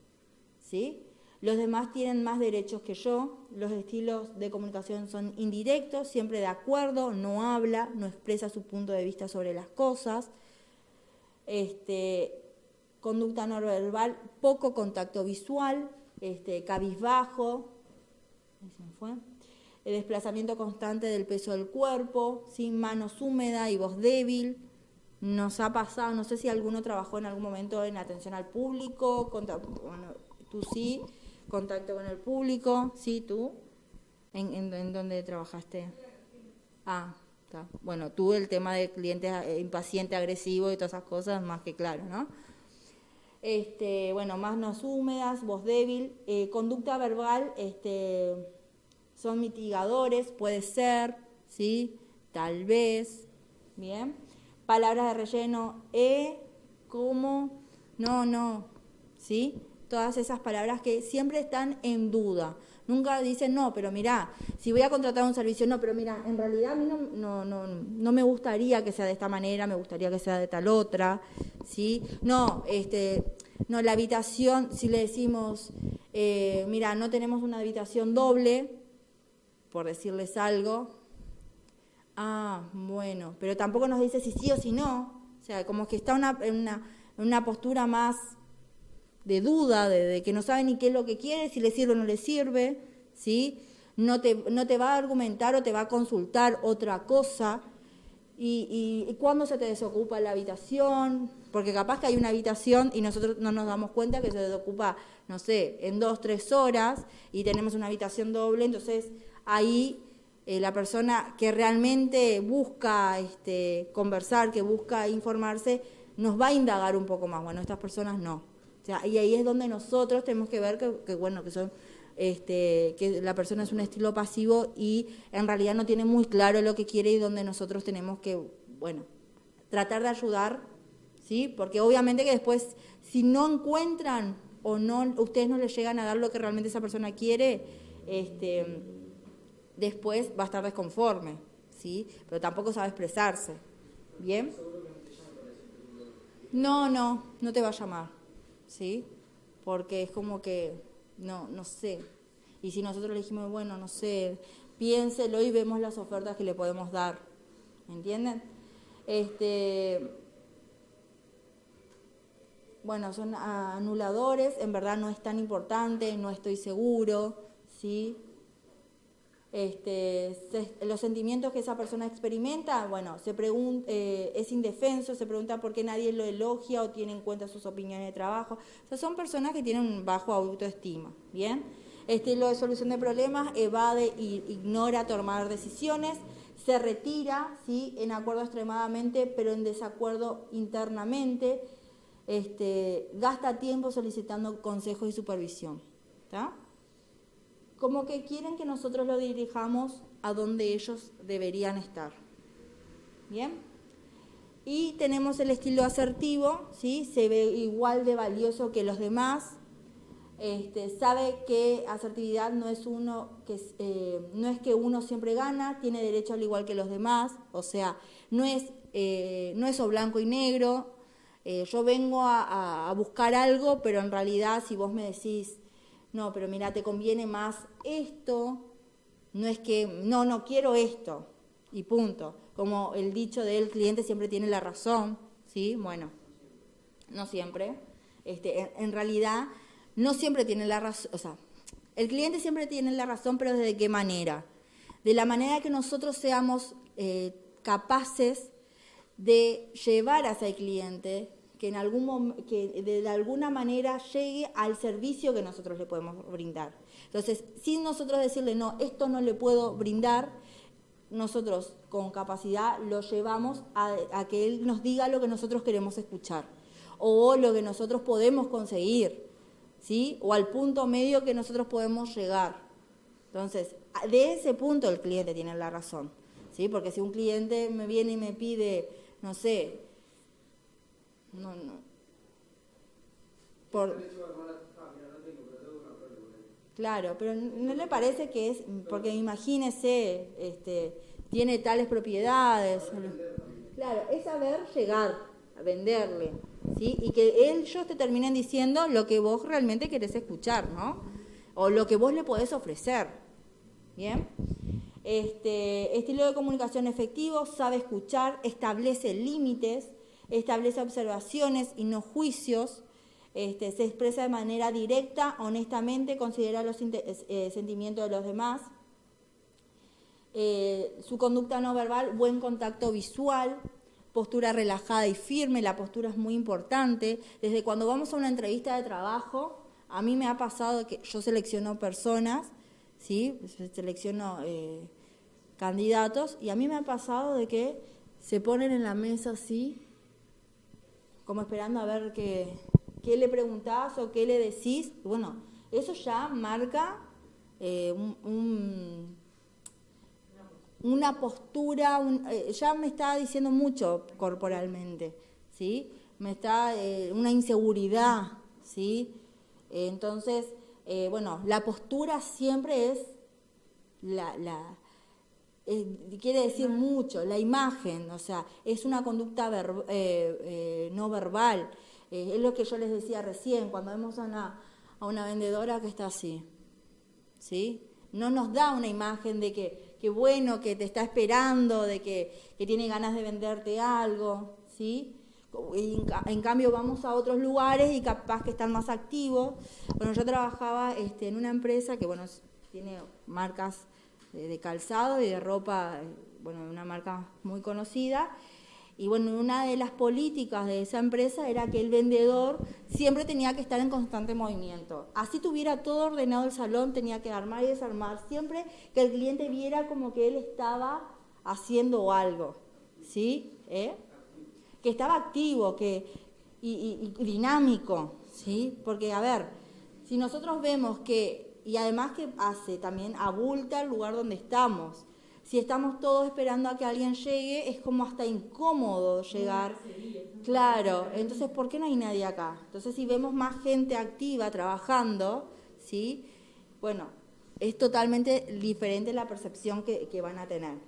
¿sí? Los demás tienen más derechos que yo, los estilos de comunicación son indirectos, siempre de acuerdo, no habla, no expresa su punto de vista sobre las cosas, conducta no verbal, poco contacto visual, cabizbajo, ahí se me fue, el desplazamiento constante del peso del cuerpo, sin manos húmedas y voz débil. Nos ha pasado, no sé si alguno trabajó en algún momento en atención al público, tú sí, contacto con el público, ¿sí? ¿Tú? ¿En dónde trabajaste? Ah, está. Bueno, tú el tema de clientes impacientes, agresivos y todas esas cosas, más que claro, ¿no? Manos húmedas, voz débil, conducta verbal, son mitigadores, puede ser, ¿sí? Tal vez, ¿bien? Palabras de relleno, cómo, no, ¿sí? Todas esas palabras que siempre están en duda. Nunca dicen, no, pero mirá, si voy a contratar un servicio, no, pero mirá, en realidad a mí no me gustaría que sea de esta manera, me gustaría que sea de tal otra, ¿sí? No, la habitación, si le decimos, mirá, no tenemos una habitación doble, por decirles algo, bueno, pero tampoco nos dice si sí o si no, o sea, como que está en una postura más de duda, de que no sabe ni qué es lo que quiere, si le sirve o no le sirve, ¿sí? No te va a argumentar o te va a consultar otra cosa. ¿Y cuándo se te desocupa la habitación? Porque capaz que hay una habitación y nosotros no nos damos cuenta que se desocupa, no sé, en 2, 3 horas y tenemos una habitación doble, entonces ahí la persona que realmente busca conversar, que busca informarse, nos va a indagar un poco más. Bueno, estas personas no. O sea, y ahí es donde nosotros tenemos que ver que la persona es un estilo pasivo y en realidad no tiene muy claro lo que quiere y donde nosotros tenemos que, tratar de ayudar, ¿sí? Porque obviamente que después, si no encuentran o no, ustedes no les llegan a dar lo que realmente esa persona quiere, después va a estar desconforme, ¿sí? Pero tampoco sabe expresarse, ¿bien? no te va a llamar, ¿sí? Porque es como que, no sé. Y si nosotros le dijimos, bueno, no sé, piénselo y vemos las ofertas que le podemos dar, ¿entienden? Bueno, son anuladores, en verdad no es tan importante, no estoy seguro, ¿sí? Los sentimientos que esa persona experimenta, bueno, es indefenso, se pregunta por qué nadie lo elogia o tiene en cuenta sus opiniones de trabajo. O sea, son personas que tienen un bajo autoestima, ¿bien? Estilo de solución de problemas, evade e ignora tomar decisiones, se retira, ¿sí? En acuerdo extremadamente, pero en desacuerdo internamente, gasta tiempo solicitando consejos y supervisión, ¿está? Como que quieren que nosotros lo dirijamos a donde ellos deberían estar. ¿Bien? Y tenemos el estilo asertivo, ¿sí? Se ve igual de valioso que los demás. Sabe que asertividad no es que uno siempre gana, tiene derecho al igual que los demás, o sea, no es o blanco y negro. Yo vengo a buscar algo, pero en realidad si vos me decís, no, pero mira, te conviene más esto, no es que, no quiero esto, y punto. Como el dicho del cliente siempre tiene la razón, ¿sí? Bueno, no siempre. En realidad, no siempre tiene la razón, o sea, el cliente siempre tiene la razón, pero ¿de qué manera? De la manera que nosotros seamos capaces de llevar a ese cliente que de alguna manera llegue al servicio que nosotros le podemos brindar. Entonces, sin nosotros decirle, no, esto no le puedo brindar, nosotros con capacidad lo llevamos a que él nos diga lo que nosotros queremos escuchar o lo que nosotros podemos conseguir, ¿sí? O al punto medio que nosotros podemos llegar. Entonces, de ese punto el cliente tiene la razón, ¿sí? Porque si un cliente me viene y me pide, no sé, Claro, pero ¿no le parece que es, porque imagínese, tiene tales propiedades? Claro, es saber llegar a venderle, ¿sí? Y que ellos te terminen diciendo lo que vos realmente querés escuchar, ¿no? O lo que vos le podés ofrecer, ¿bien? Estilo de comunicación efectivo, sabe escuchar, establece límites, establece observaciones y no juicios, se expresa de manera directa, honestamente, considera los sentimientos de los demás. Su conducta no verbal, buen contacto visual, postura relajada y firme, la postura es muy importante. Desde cuando vamos a una entrevista de trabajo, a mí me ha pasado que yo selecciono personas, ¿sí? Selecciono candidatos, y a mí me ha pasado de que se ponen en la mesa así, como esperando a ver qué le preguntás o qué le decís. Bueno, eso ya marca una postura, ya me está diciendo mucho corporalmente, ¿sí? Me está una inseguridad, ¿sí? Entonces, bueno, la postura siempre es quiere decir mucho, la imagen, o sea, es una conducta no verbal. Es lo que yo les decía recién, cuando vemos a una vendedora que está así, ¿sí? No nos da una imagen de que bueno, que te está esperando, de que tiene ganas de venderte algo, ¿sí? En cambio vamos a otros lugares y capaz que están más activos. Bueno, yo trabajaba en una empresa que, bueno, tiene marcas de calzado y de ropa, bueno, una marca muy conocida. Y bueno, una de las políticas de esa empresa era que el vendedor siempre tenía que estar en constante movimiento. Así tuviera todo ordenado el salón, tenía que armar y desarmar, siempre que el cliente viera como que él estaba haciendo algo, ¿sí? Que estaba activo y dinámico, ¿sí? Porque, a ver, si nosotros vemos que, y además que hace, también abulta el lugar donde estamos. Si estamos todos esperando a que alguien llegue, es como hasta incómodo llegar. Claro, entonces, ¿por qué no hay nadie acá? Entonces, si vemos más gente activa trabajando, ¿sí? Bueno, es totalmente diferente la percepción que van a tener.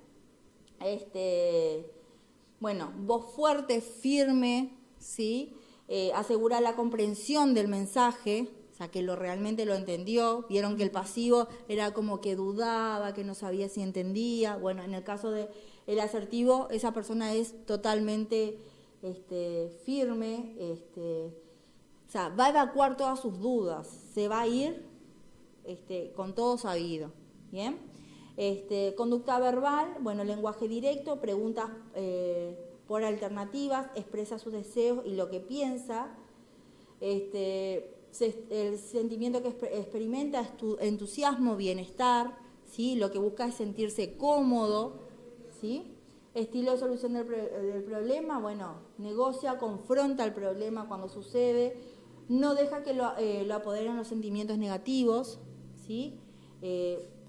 Bueno, voz fuerte, firme, ¿sí? Asegura la comprensión del mensaje, o sea, que realmente lo entendió. Vieron que el pasivo era como que dudaba, que no sabía si entendía. Bueno, en el caso del asertivo, esa persona es totalmente firme, o sea, va a evacuar todas sus dudas, se va a ir con todo sabido. ¿Bien? Conducta verbal, bueno, lenguaje directo, preguntas por alternativas, expresa sus deseos y lo que piensa. El sentimiento que experimenta es entusiasmo, bienestar, ¿sí? Lo que busca es sentirse cómodo, ¿sí? Estilo de solución del problema, bueno, negocia, confronta el problema cuando sucede, no deja que lo apoderen los sentimientos negativos, ¿sí?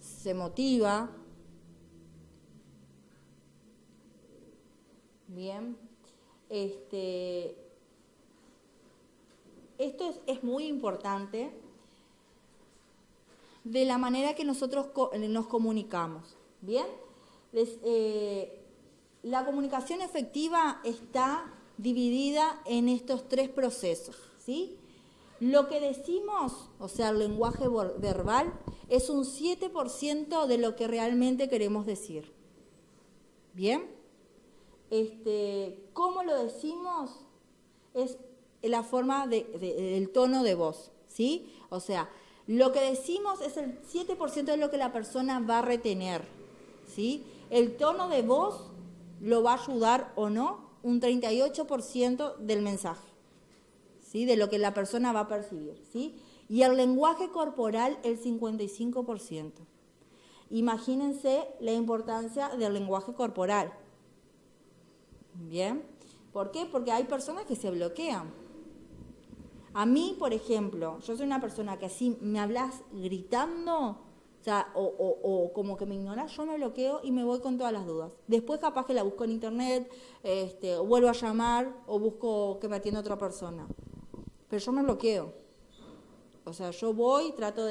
Se motiva. Bien. Esto es muy importante de la manera que nosotros nos comunicamos. Bien. La comunicación efectiva está dividida en estos tres procesos, ¿sí? Lo que decimos, o sea, el lenguaje verbal, es un 7% de lo que realmente queremos decir. ¿Bien? ¿Cómo lo decimos? Es la forma del tono de voz, ¿sí? O sea, lo que decimos es el 7% de lo que la persona va a retener, ¿sí? El tono de voz lo va a ayudar o no un 38% del mensaje, ¿sí? De lo que la persona va a percibir, ¿sí? Y el lenguaje corporal el 55%. Imagínense la importancia del lenguaje corporal. ¿Bien? ¿Por qué? Porque hay personas que se bloquean. A mí, por ejemplo, yo soy una persona que si me hablas gritando, o sea, o como que me ignoras, yo me bloqueo y me voy con todas las dudas. Después capaz que la busco en internet, o vuelvo a llamar o busco que me atienda otra persona. Pero yo me bloqueo. O sea, yo voy y trato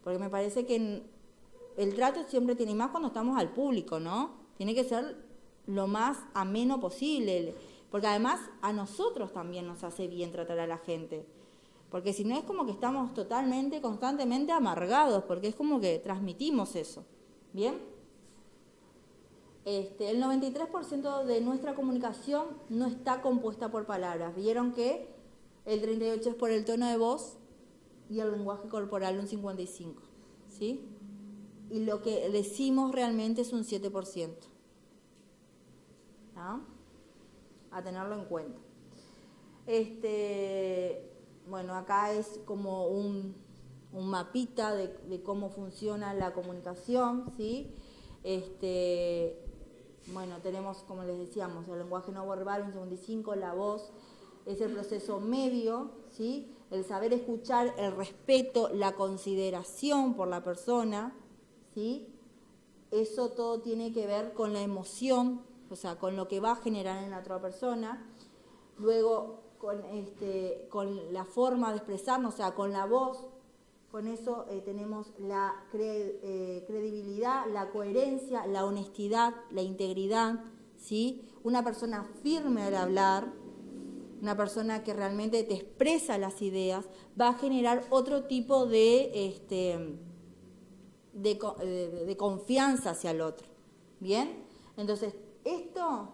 porque me parece que el trato siempre tiene, y más cuando estamos al público, ¿no? Tiene que ser lo más ameno posible, porque además a nosotros también nos hace bien tratar a la gente, porque si no es como que estamos constantemente amargados, porque es como que transmitimos eso. ¿Bien? El 93% de nuestra comunicación no está compuesta por palabras. Vieron que el 38% es por el tono de voz y el lenguaje corporal un 55%, ¿sí? Y lo que decimos realmente es un 7%. ¿Ah? A tenerlo en cuenta. Bueno, acá es como un mapita de cómo funciona la comunicación, ¿sí? Bueno, tenemos, como les decíamos, el lenguaje no verbal, un 55%, la voz es el proceso medio, ¿sí? El saber escuchar, el respeto, la consideración por la persona, ¿sí? Eso todo tiene que ver con la emoción, o sea, con lo que va a generar en la otra persona. Luego, con la forma de expresarnos, o sea, con la voz, con eso tenemos la credibilidad, la coherencia, la honestidad, la integridad, ¿sí? Una persona firme al hablar, una persona que realmente te expresa las ideas, va a generar otro tipo de confianza hacia el otro. ¿Bien? Entonces, esto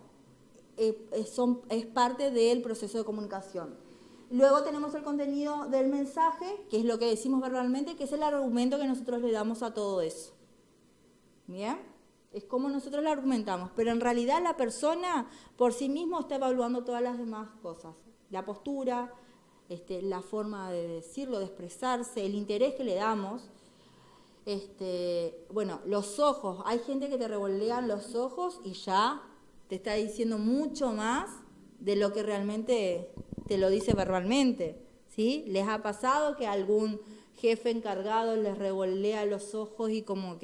es parte del proceso de comunicación. Luego tenemos el contenido del mensaje, que es lo que decimos verbalmente, que es el argumento que nosotros le damos a todo eso. ¿Bien? Es como nosotros lo argumentamos, pero en realidad la persona por sí misma está evaluando todas las demás cosas. La postura, la forma de decirlo, de expresarse, el interés que le damos. Bueno, los ojos. Hay gente que te revolean los ojos y ya te está diciendo mucho más de lo que realmente te lo dice verbalmente, ¿sí? ¿Les ha pasado que algún jefe encargado les revolea los ojos y como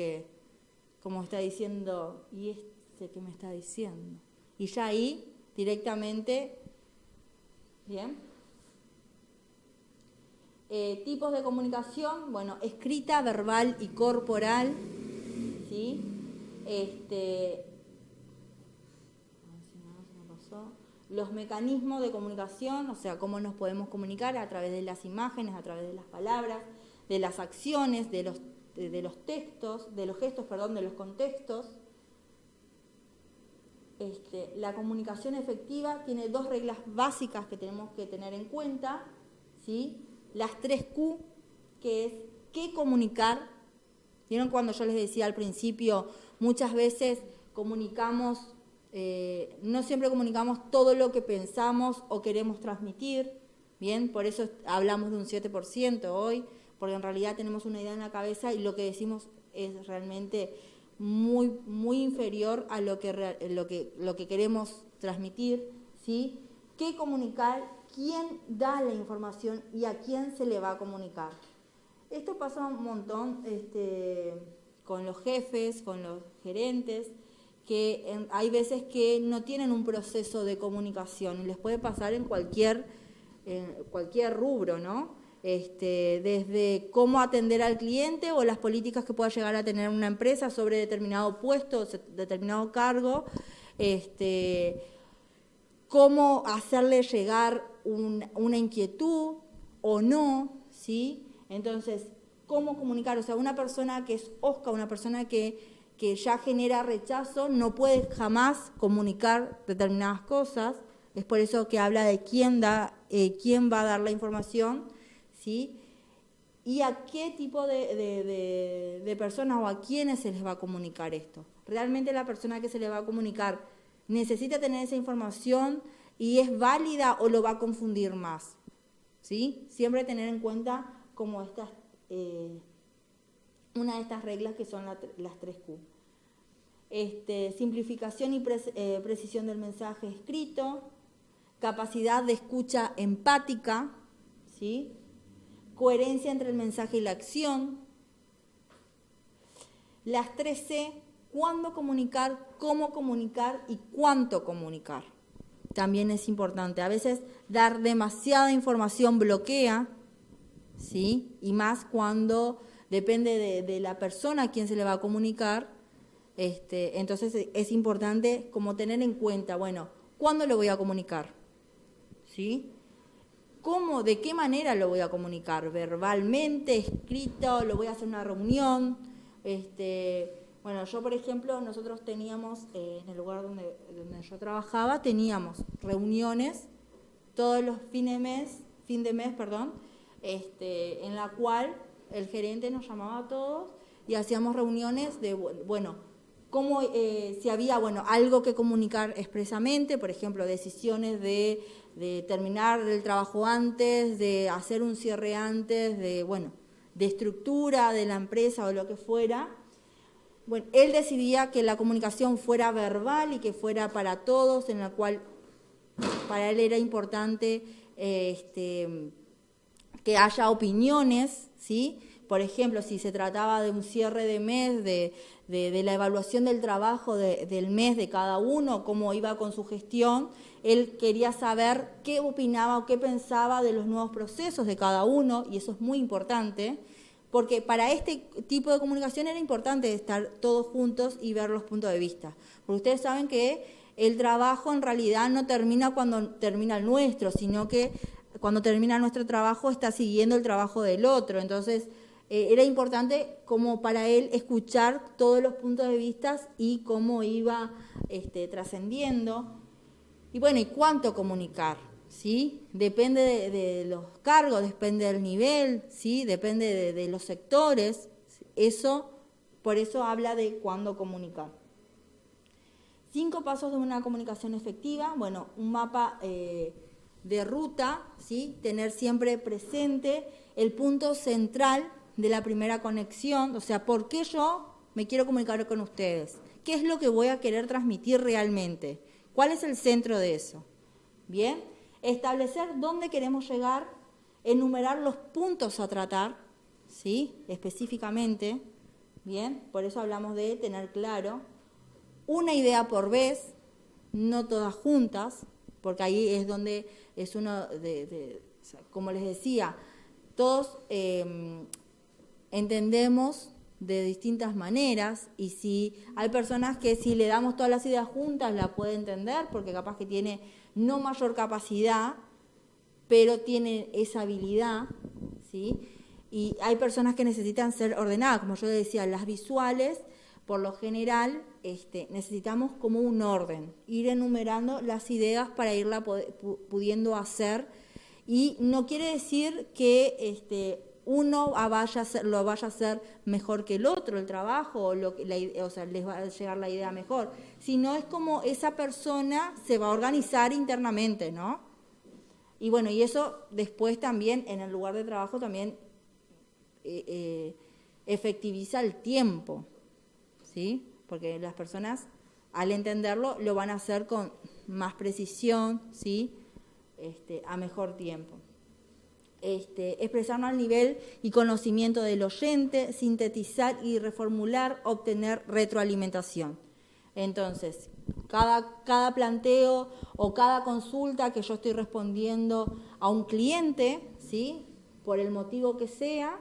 está diciendo, ¿y este qué me está diciendo? Y ya ahí directamente, ¿bien? Tipos de comunicación, bueno, escrita, verbal y corporal, ¿sí? los mecanismos de comunicación, o sea, cómo nos podemos comunicar a través de las imágenes, a través de las palabras, de las acciones, de los textos, de los gestos, perdón, de los contextos. La comunicación efectiva tiene 2 reglas básicas que tenemos que tener en cuenta, ¿sí? Las 3 Q, que es qué comunicar. ¿Vieron cuando yo les decía al principio, muchas veces comunicamos, no siempre comunicamos todo lo que pensamos o queremos transmitir? Bien, por eso hablamos de un 7% hoy, porque en realidad tenemos una idea en la cabeza y lo que decimos es realmente muy, muy inferior a lo que queremos transmitir, ¿sí? ¿Qué comunicar? ¿Quién da la información y a quién se le va a comunicar? Esto pasa un montón con los jefes, con los gerentes, que hay veces que no tienen un proceso de comunicación, y les puede pasar en cualquier rubro, ¿no? Desde cómo atender al cliente o las políticas que pueda llegar a tener una empresa sobre determinado puesto, determinado cargo, cómo hacerle llegar una inquietud o no, ¿sí? Entonces, cómo comunicar, o sea, una persona que es hosca, una persona que ya genera rechazo, no puede jamás comunicar determinadas cosas. Es por eso que habla de quién va a dar la información, ¿sí? Y a qué tipo de personas o a quiénes se les va a comunicar esto. Realmente la persona que se le va a comunicar necesita tener esa información y es válida o lo va a confundir más, ¿sí? Siempre tener en cuenta como una de estas reglas que son las 3 Q. Simplificación y precisión del mensaje escrito, capacidad de escucha empática, ¿sí? Coherencia entre el mensaje y la acción. Las 3 C, cuándo comunicar, cómo comunicar y cuánto comunicar. También es importante. A veces dar demasiada información bloquea, ¿sí? Y más cuando depende de la persona a quien se le va a comunicar. Entonces es importante como tener en cuenta, bueno, ¿cuándo lo voy a comunicar? ¿Sí? ¿Cómo, de qué manera lo voy a comunicar? ¿Verbalmente, escrito? ¿Lo voy a hacer en una reunión? Bueno, yo por ejemplo, nosotros teníamos, en el lugar donde yo trabajaba, teníamos reuniones todos los fin de mes, en la cual el gerente nos llamaba a todos y hacíamos reuniones de, bueno, cómo, si había, bueno, algo que comunicar expresamente, por ejemplo, decisiones de terminar el trabajo antes, de hacer un cierre antes, de estructura de la empresa o lo que fuera. Bueno, él decidía que la comunicación fuera verbal y que fuera para todos, en la cual para él era importante que haya opiniones, ¿sí? Por ejemplo, si se trataba de un cierre de mes, de la evaluación del trabajo del mes de cada uno, cómo iba con su gestión, él quería saber qué opinaba o qué pensaba de los nuevos procesos de cada uno, y eso es muy importante, porque para este tipo de comunicación era importante estar todos juntos y ver los puntos de vista. Porque ustedes saben que el trabajo en realidad no termina cuando termina el nuestro, sino que cuando termina nuestro trabajo está siguiendo el trabajo del otro. Entonces, era importante como para él escuchar todos los puntos de vista y cómo iba trascendiendo. Y bueno, ¿y cuánto comunicar? ¿Sí? Depende de los cargos, depende del nivel, ¿sí? Depende de los sectores. Por eso habla de cuándo comunicar. 5 pasos de una comunicación efectiva. Bueno, un mapa de ruta, ¿sí? Tener siempre presente el punto central de la primera conexión, o sea, ¿por qué yo me quiero comunicar con ustedes? ¿Qué es lo que voy a querer transmitir realmente? ¿Cuál es el centro de eso? Bien, establecer dónde queremos llegar, enumerar los puntos a tratar, ¿sí? Específicamente, bien, por eso hablamos de tener claro, una idea por vez, no todas juntas, porque ahí es donde es uno como les decía, todos entendemos de distintas maneras, y si hay personas que si le damos todas las ideas juntas la puede entender, porque capaz que tiene no mayor capacidad, pero tiene esa habilidad, ¿sí? Y hay personas que necesitan ser ordenadas, como yo decía, las visuales, por lo general, necesitamos como un orden, ir enumerando las ideas para irla pudiendo hacer, y no quiere decir que uno lo vaya a hacer mejor que el otro, el trabajo, o les va a llegar la idea mejor, sino es como esa persona se va a organizar internamente, ¿no? Y bueno, y eso después también en el lugar de trabajo también efectiviza el tiempo, ¿sí? Porque las personas al entenderlo lo van a hacer con más precisión, ¿sí? A mejor tiempo. Expresarnos al nivel y conocimiento del oyente, sintetizar y reformular, obtener retroalimentación. Entonces, cada planteo o cada consulta que yo estoy respondiendo a un cliente, ¿sí? Por el motivo que sea,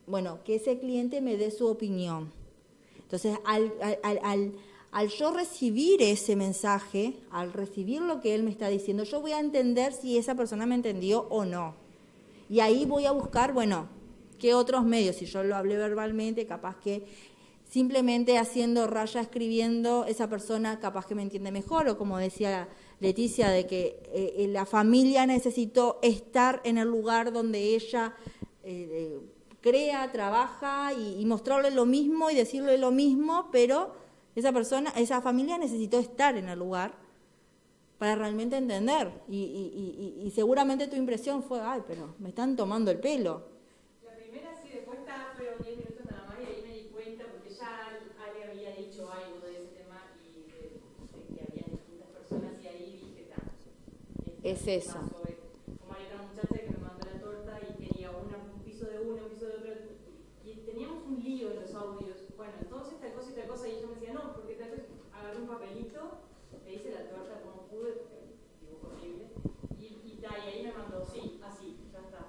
bueno, que ese cliente me dé su opinión. Entonces, al yo recibir ese mensaje, al recibir lo que él me está diciendo, yo voy a entender si esa persona me entendió o no. Y ahí voy a buscar, bueno, qué otros medios. Si yo lo hablé verbalmente, capaz que simplemente haciendo raya, escribiendo, esa persona capaz que me entiende mejor. O como decía Leticia, de que la familia necesitó estar en el lugar donde ella crea, trabaja y mostrarle lo mismo y decirle lo mismo, pero esa familia necesitó estar en el lugar para realmente entender. Y seguramente tu impresión fue, ay, pero me están tomando el pelo. La primera sí, después fueron 10 minutos nada más y ahí me di cuenta, porque ya Ale había dicho algo de ese tema y de que había distintas personas, y ahí dije, es eso. Como hay otra muchacha que me mandó la torta y quería un piso de uno, un piso de otro, y teníamos un lío en los audios. Bueno, entonces tal cosa y tal cosa, y ella me decía, no, porque tal cosa, agarré un papelito, le hice la torta como pude, dibujo horrible, y ahí me mandó, sí, así, ya está.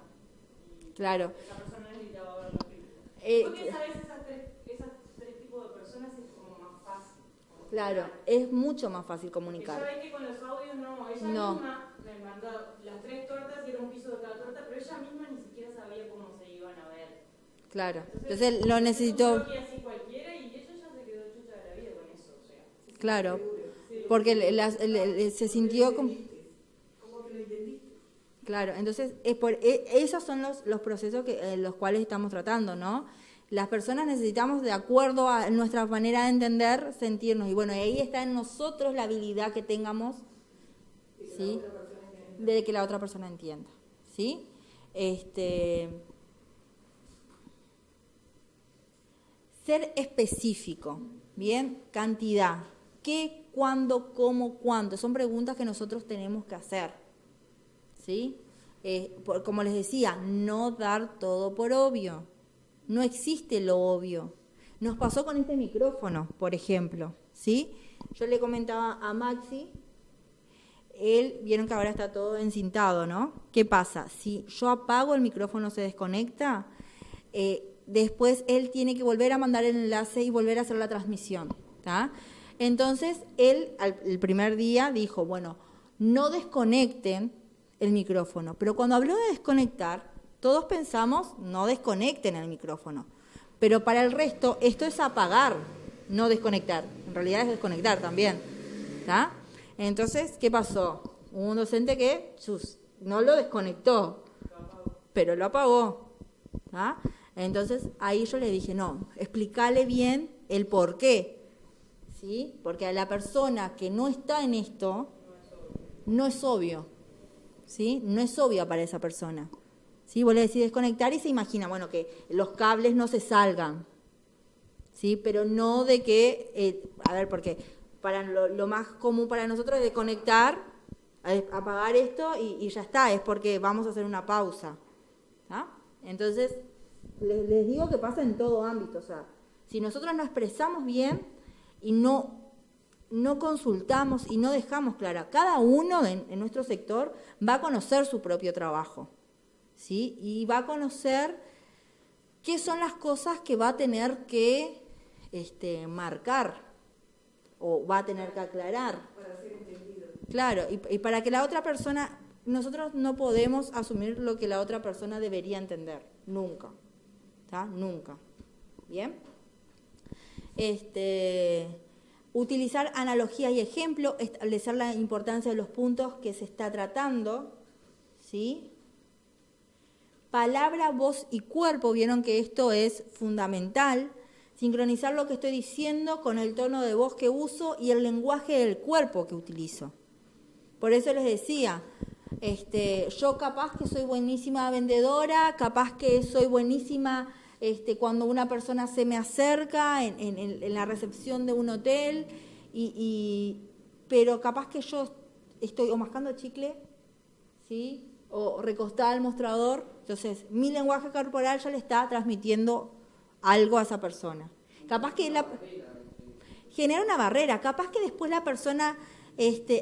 Y claro. Esa persona necesitaba ver los filtros. Porque sabes, esos tres tipos de personas es como más fácil. Claro, es mucho más fácil comunicar. Ella ve que con los audios no, ella misma me mandó las 3 tortas y era un piso de cada torta, pero ella misma ni siquiera sabía cómo se iban a ver. Claro, entonces lo necesitó. Así cualquiera, y ella ya se quedó chucha de la vida con eso, o sea. Claro, porque se sintió como. ¿Cómo que lo entendiste? Claro, entonces esos son los procesos los cuales estamos tratando, ¿no? Las personas necesitamos, de acuerdo a nuestra manera de entender, sentirnos. Y bueno, ahí está en nosotros la habilidad que tengamos, ¿sí? De que la otra persona entienda, ¿sí? Ser específico, ¿bien? Cantidad. ¿Qué, cuándo, cómo, cuánto? Son preguntas que nosotros tenemos que hacer, ¿sí? Como les decía, no dar todo por obvio. No existe lo obvio. Nos pasó con este micrófono, por ejemplo, ¿sí? Yo le comentaba a Maxi, vieron que ahora está todo encintado, ¿no? ¿Qué pasa? Si yo apago el micrófono, se desconecta, después él tiene que volver a mandar el enlace y volver a hacer la transmisión, ¿tá? Entonces, él el primer día dijo, bueno, no desconecten el micrófono. Pero cuando habló de desconectar, todos pensamos, no desconecten el micrófono. Pero para el resto, esto es apagar, no desconectar. En realidad es desconectar también, ¿tá? Entonces, ¿qué pasó? Hubo un docente que no lo desconectó, pero lo apagó, ¿tá? Entonces, ahí yo le dije, no, explícale bien el por qué, ¿sí? Porque a la persona que no está en esto, no es obvio, ¿sí? No es obvio para esa persona, ¿sí? Vos le decís desconectar y se imagina, bueno, que los cables no se salgan, ¿sí? Pero no de que, porque para lo más común para nosotros es desconectar, apagar esto y ya está, es porque vamos a hacer una pausa, ¿tá? Entonces, les digo que pasa en todo ámbito, o sea, si nosotros no expresamos bien y no consultamos y no dejamos clara, cada uno en nuestro sector va a conocer su propio trabajo, ¿sí? Y va a conocer ¿qué son las cosas que va a tener que marcar o va a tener que aclarar? Para ser entendido. Claro, y para que la otra persona, nosotros no podemos asumir lo que la otra persona debería entender, nunca, ¿está? Nunca. ¿Bien? Utilizar analogías y ejemplos, establecer la importancia de los puntos que se está tratando, ¿sí? Palabra, voz y cuerpo, vieron que esto es fundamental. Sincronizar lo que estoy diciendo con el tono de voz que uso y el lenguaje del cuerpo que utilizo. Por eso les decía, yo capaz que soy buenísima vendedora, capaz que soy buenísima cuando una persona se me acerca en la recepción de un hotel, pero capaz que yo estoy o mascando chicle, ¿sí? O recostada al mostrador, entonces mi lenguaje corporal ya le está transmitiendo algo a esa persona. Capaz que genera una barrera, capaz que después la persona,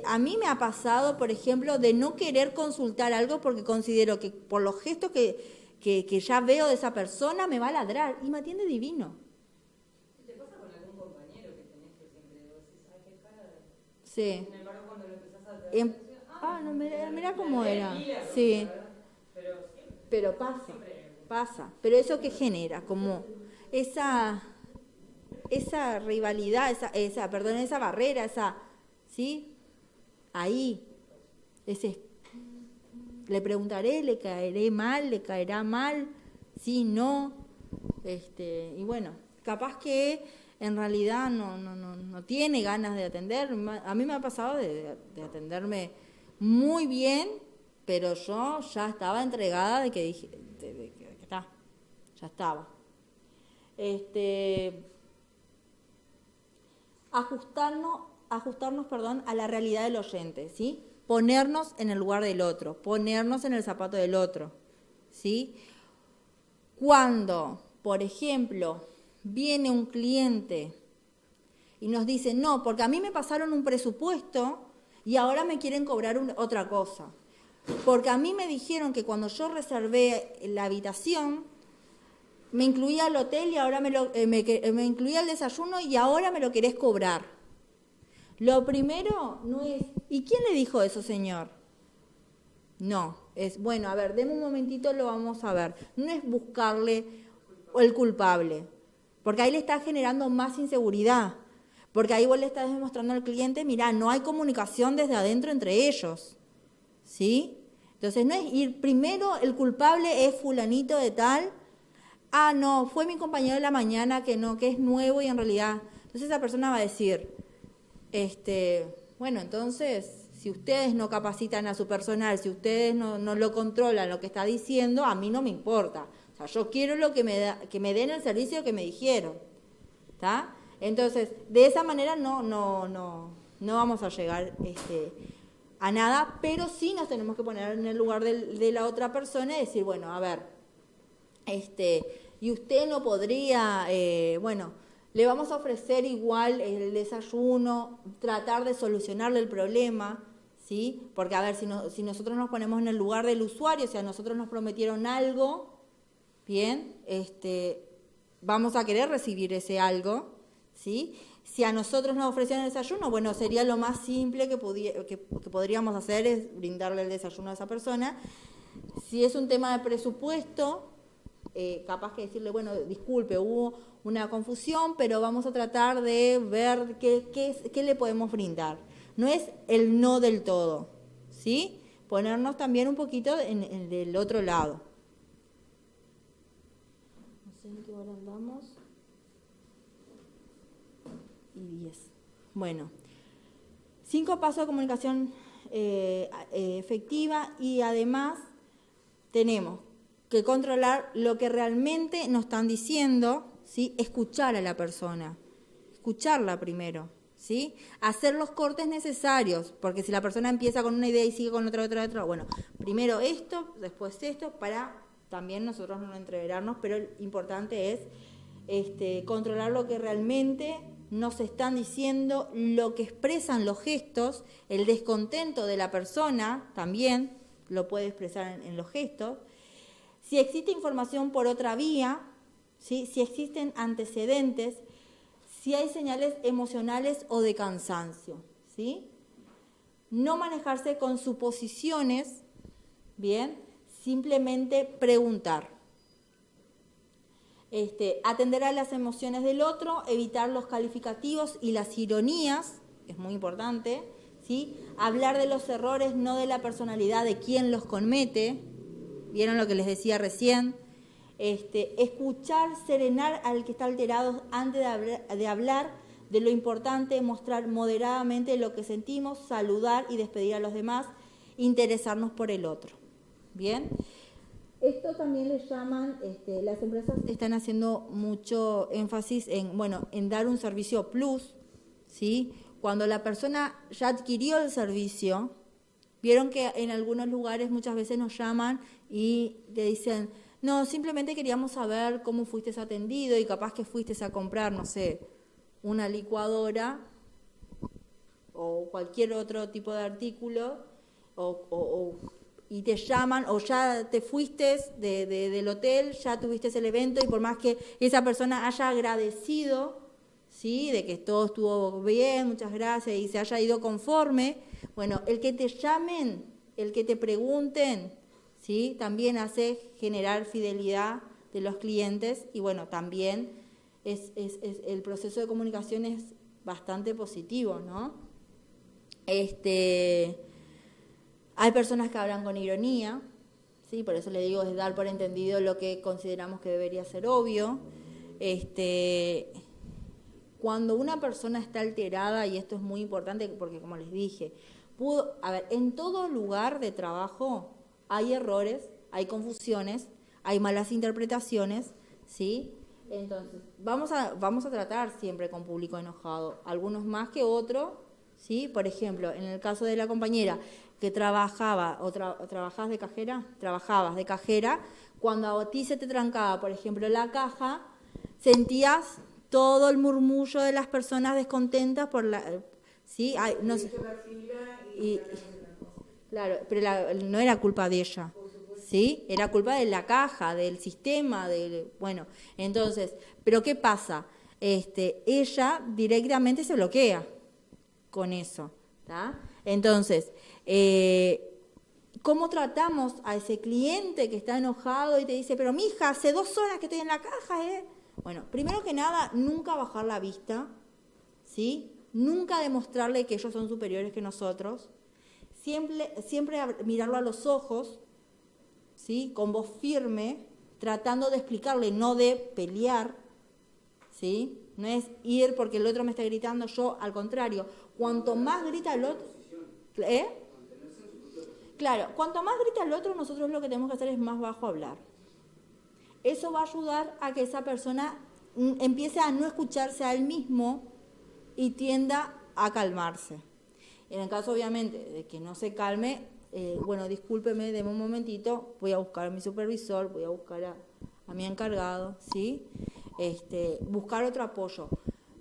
a mí me ha pasado, por ejemplo, de no querer consultar algo porque considero que por los gestos que ya veo de esa persona me va a ladrar y me atiende divino. ¿Te pasa con algún compañero que tenés que siempre decís, ay, qué cara? Sí. Sin embargo, cuando lo empezás a tratar, no, mirá cómo era. Sí. Pero pasa. Pero eso que genera, como esa rivalidad, esa barrera, ¿sí? Ahí, le preguntaré, le caeré mal, le caerá mal, sí, no, y bueno, capaz que en realidad no tiene ganas de atender. A mí me ha pasado de atenderme muy bien, pero yo ya estaba entregada de que dije, que está, ya estaba. Ajustarnos, a la realidad del oyente, ¿sí? Ponernos en el lugar del otro, ponernos en el zapato del otro, ¿sí? Cuando, por ejemplo, viene un cliente y nos dice, no, porque a mí me pasaron un presupuesto y ahora me quieren cobrar otra cosa. Porque a mí me dijeron que cuando yo reservé la habitación, me incluía el hotel y ahora me incluía el desayuno y ahora me lo querés cobrar. Lo primero no es, ¿y quién le dijo eso, señor? No, es, bueno, a ver, deme un momentito, lo vamos a ver. No es buscarle el culpable, porque ahí le está generando más inseguridad, porque ahí vos le estás demostrando al cliente, mirá, no hay comunicación desde adentro entre ellos, ¿sí? Entonces no es ir, primero el culpable es fulanito de tal, no, fue mi compañero de la mañana que es nuevo y en realidad, entonces esa persona va a decir, bueno, entonces, si ustedes no capacitan a su personal, si ustedes no lo controlan lo que está diciendo, a mí no me importa. O sea, yo quiero lo que me den el servicio que me dijeron. ¿Está? Entonces, de esa manera no vamos a llegar a nada, pero sí nos tenemos que poner en el lugar de la otra persona y decir, bueno, a ver, y usted no podría, le vamos a ofrecer igual el desayuno, tratar de solucionarle el problema, ¿sí? Porque, a ver, si nosotros nos ponemos en el lugar del usuario, o sea, nosotros nos prometieron algo, bien, vamos a querer recibir ese algo, ¿sí? Si a nosotros nos ofrecieron el desayuno, bueno, sería lo más simple que podríamos hacer es brindarle el desayuno a esa persona. Si es un tema de presupuesto, capaz que decirle, bueno, disculpe, hubo una confusión, pero vamos a tratar de ver qué le podemos brindar. No es el no del todo, ¿sí? Ponernos también un poquito en del otro lado. No sé en qué hora andamos. Y 10. Bueno, 5 pasos de comunicación efectiva y además tenemos que controlar lo que realmente nos están diciendo, ¿sí? Escuchar a la persona, escucharla primero, ¿sí? Hacer los cortes necesarios, porque si la persona empieza con una idea y sigue con otra, bueno, primero esto, después esto, para también nosotros no entreverarnos, pero lo importante es controlar lo que realmente nos están diciendo, lo que expresan los gestos, el descontento de la persona también lo puede expresar en los gestos. Si existe información por otra vía, ¿sí? Si existen antecedentes, si hay señales emocionales o de cansancio, ¿sí? No manejarse con suposiciones, ¿bien? Simplemente preguntar. Atender a las emociones del otro, evitar los calificativos y las ironías, es muy importante, ¿sí? Hablar de los errores, no de la personalidad de quien los comete, ¿vieron lo que les decía recién? Escuchar, serenar al que está alterado antes de hablar de lo importante, mostrar moderadamente lo que sentimos, saludar y despedir a los demás, interesarnos por el otro. ¿Bien? Esto también le llaman, las empresas están haciendo mucho énfasis en dar un servicio plus, ¿sí? Cuando la persona ya adquirió el servicio, vieron que en algunos lugares muchas veces nos llaman y te dicen, no, simplemente queríamos saber cómo fuiste atendido y capaz que fuiste a comprar, no sé, una licuadora o cualquier otro tipo de artículo y te llaman o ya te fuiste del hotel, ya tuviste el evento y por más que esa persona haya agradecido, ¿sí? De que todo estuvo bien, muchas gracias y se haya ido conforme, bueno, el que te llamen, el que te pregunten, ¿sí? También hace generar fidelidad de los clientes y bueno, también el proceso de comunicación es bastante positivo, ¿no? Hay personas que hablan con ironía, ¿sí? Por eso le digo, es dar por entendido lo que consideramos que debería ser obvio. Cuando una persona está alterada, y esto es muy importante porque como les dije, en todo lugar de trabajo hay errores, hay confusiones, hay malas interpretaciones, ¿sí? Entonces, vamos a tratar siempre con público enojado, algunos más que otros, ¿sí? Por ejemplo, en el caso de la compañera que trabajaba trabajabas de cajera, cuando a ti se te trancaba, por ejemplo, la caja, sentías todo el murmullo de las personas descontentas por ¿sí? No sé, claro, pero no era culpa de ella, ¿sí? Era culpa de la caja, del sistema, bueno, entonces, pero ¿qué pasa? Ella directamente se bloquea con eso, ¿tá? Entonces, ¿cómo tratamos a ese cliente que está enojado y te dice, pero mija, hace 2 horas que estoy en la caja, ¿eh? Bueno, primero que nada, nunca bajar la vista, ¿sí? Nunca demostrarle que ellos son superiores que nosotros, siempre mirarlo a los ojos, ¿sí? Con voz firme, tratando de explicarle, no de pelear, ¿sí? No es ir porque el otro me está gritando, yo al contrario, cuanto más grita el otro, Claro, cuanto más grita el otro, nosotros lo que tenemos que hacer es más bajo hablar. Eso va a ayudar a que esa persona empiece a no escucharse a él mismo y tienda a calmarse. En el caso, obviamente, de que no se calme, bueno, discúlpeme, deme un momentito, voy a buscar a mi supervisor, voy a buscar a mi encargado, ¿sí? Buscar otro apoyo.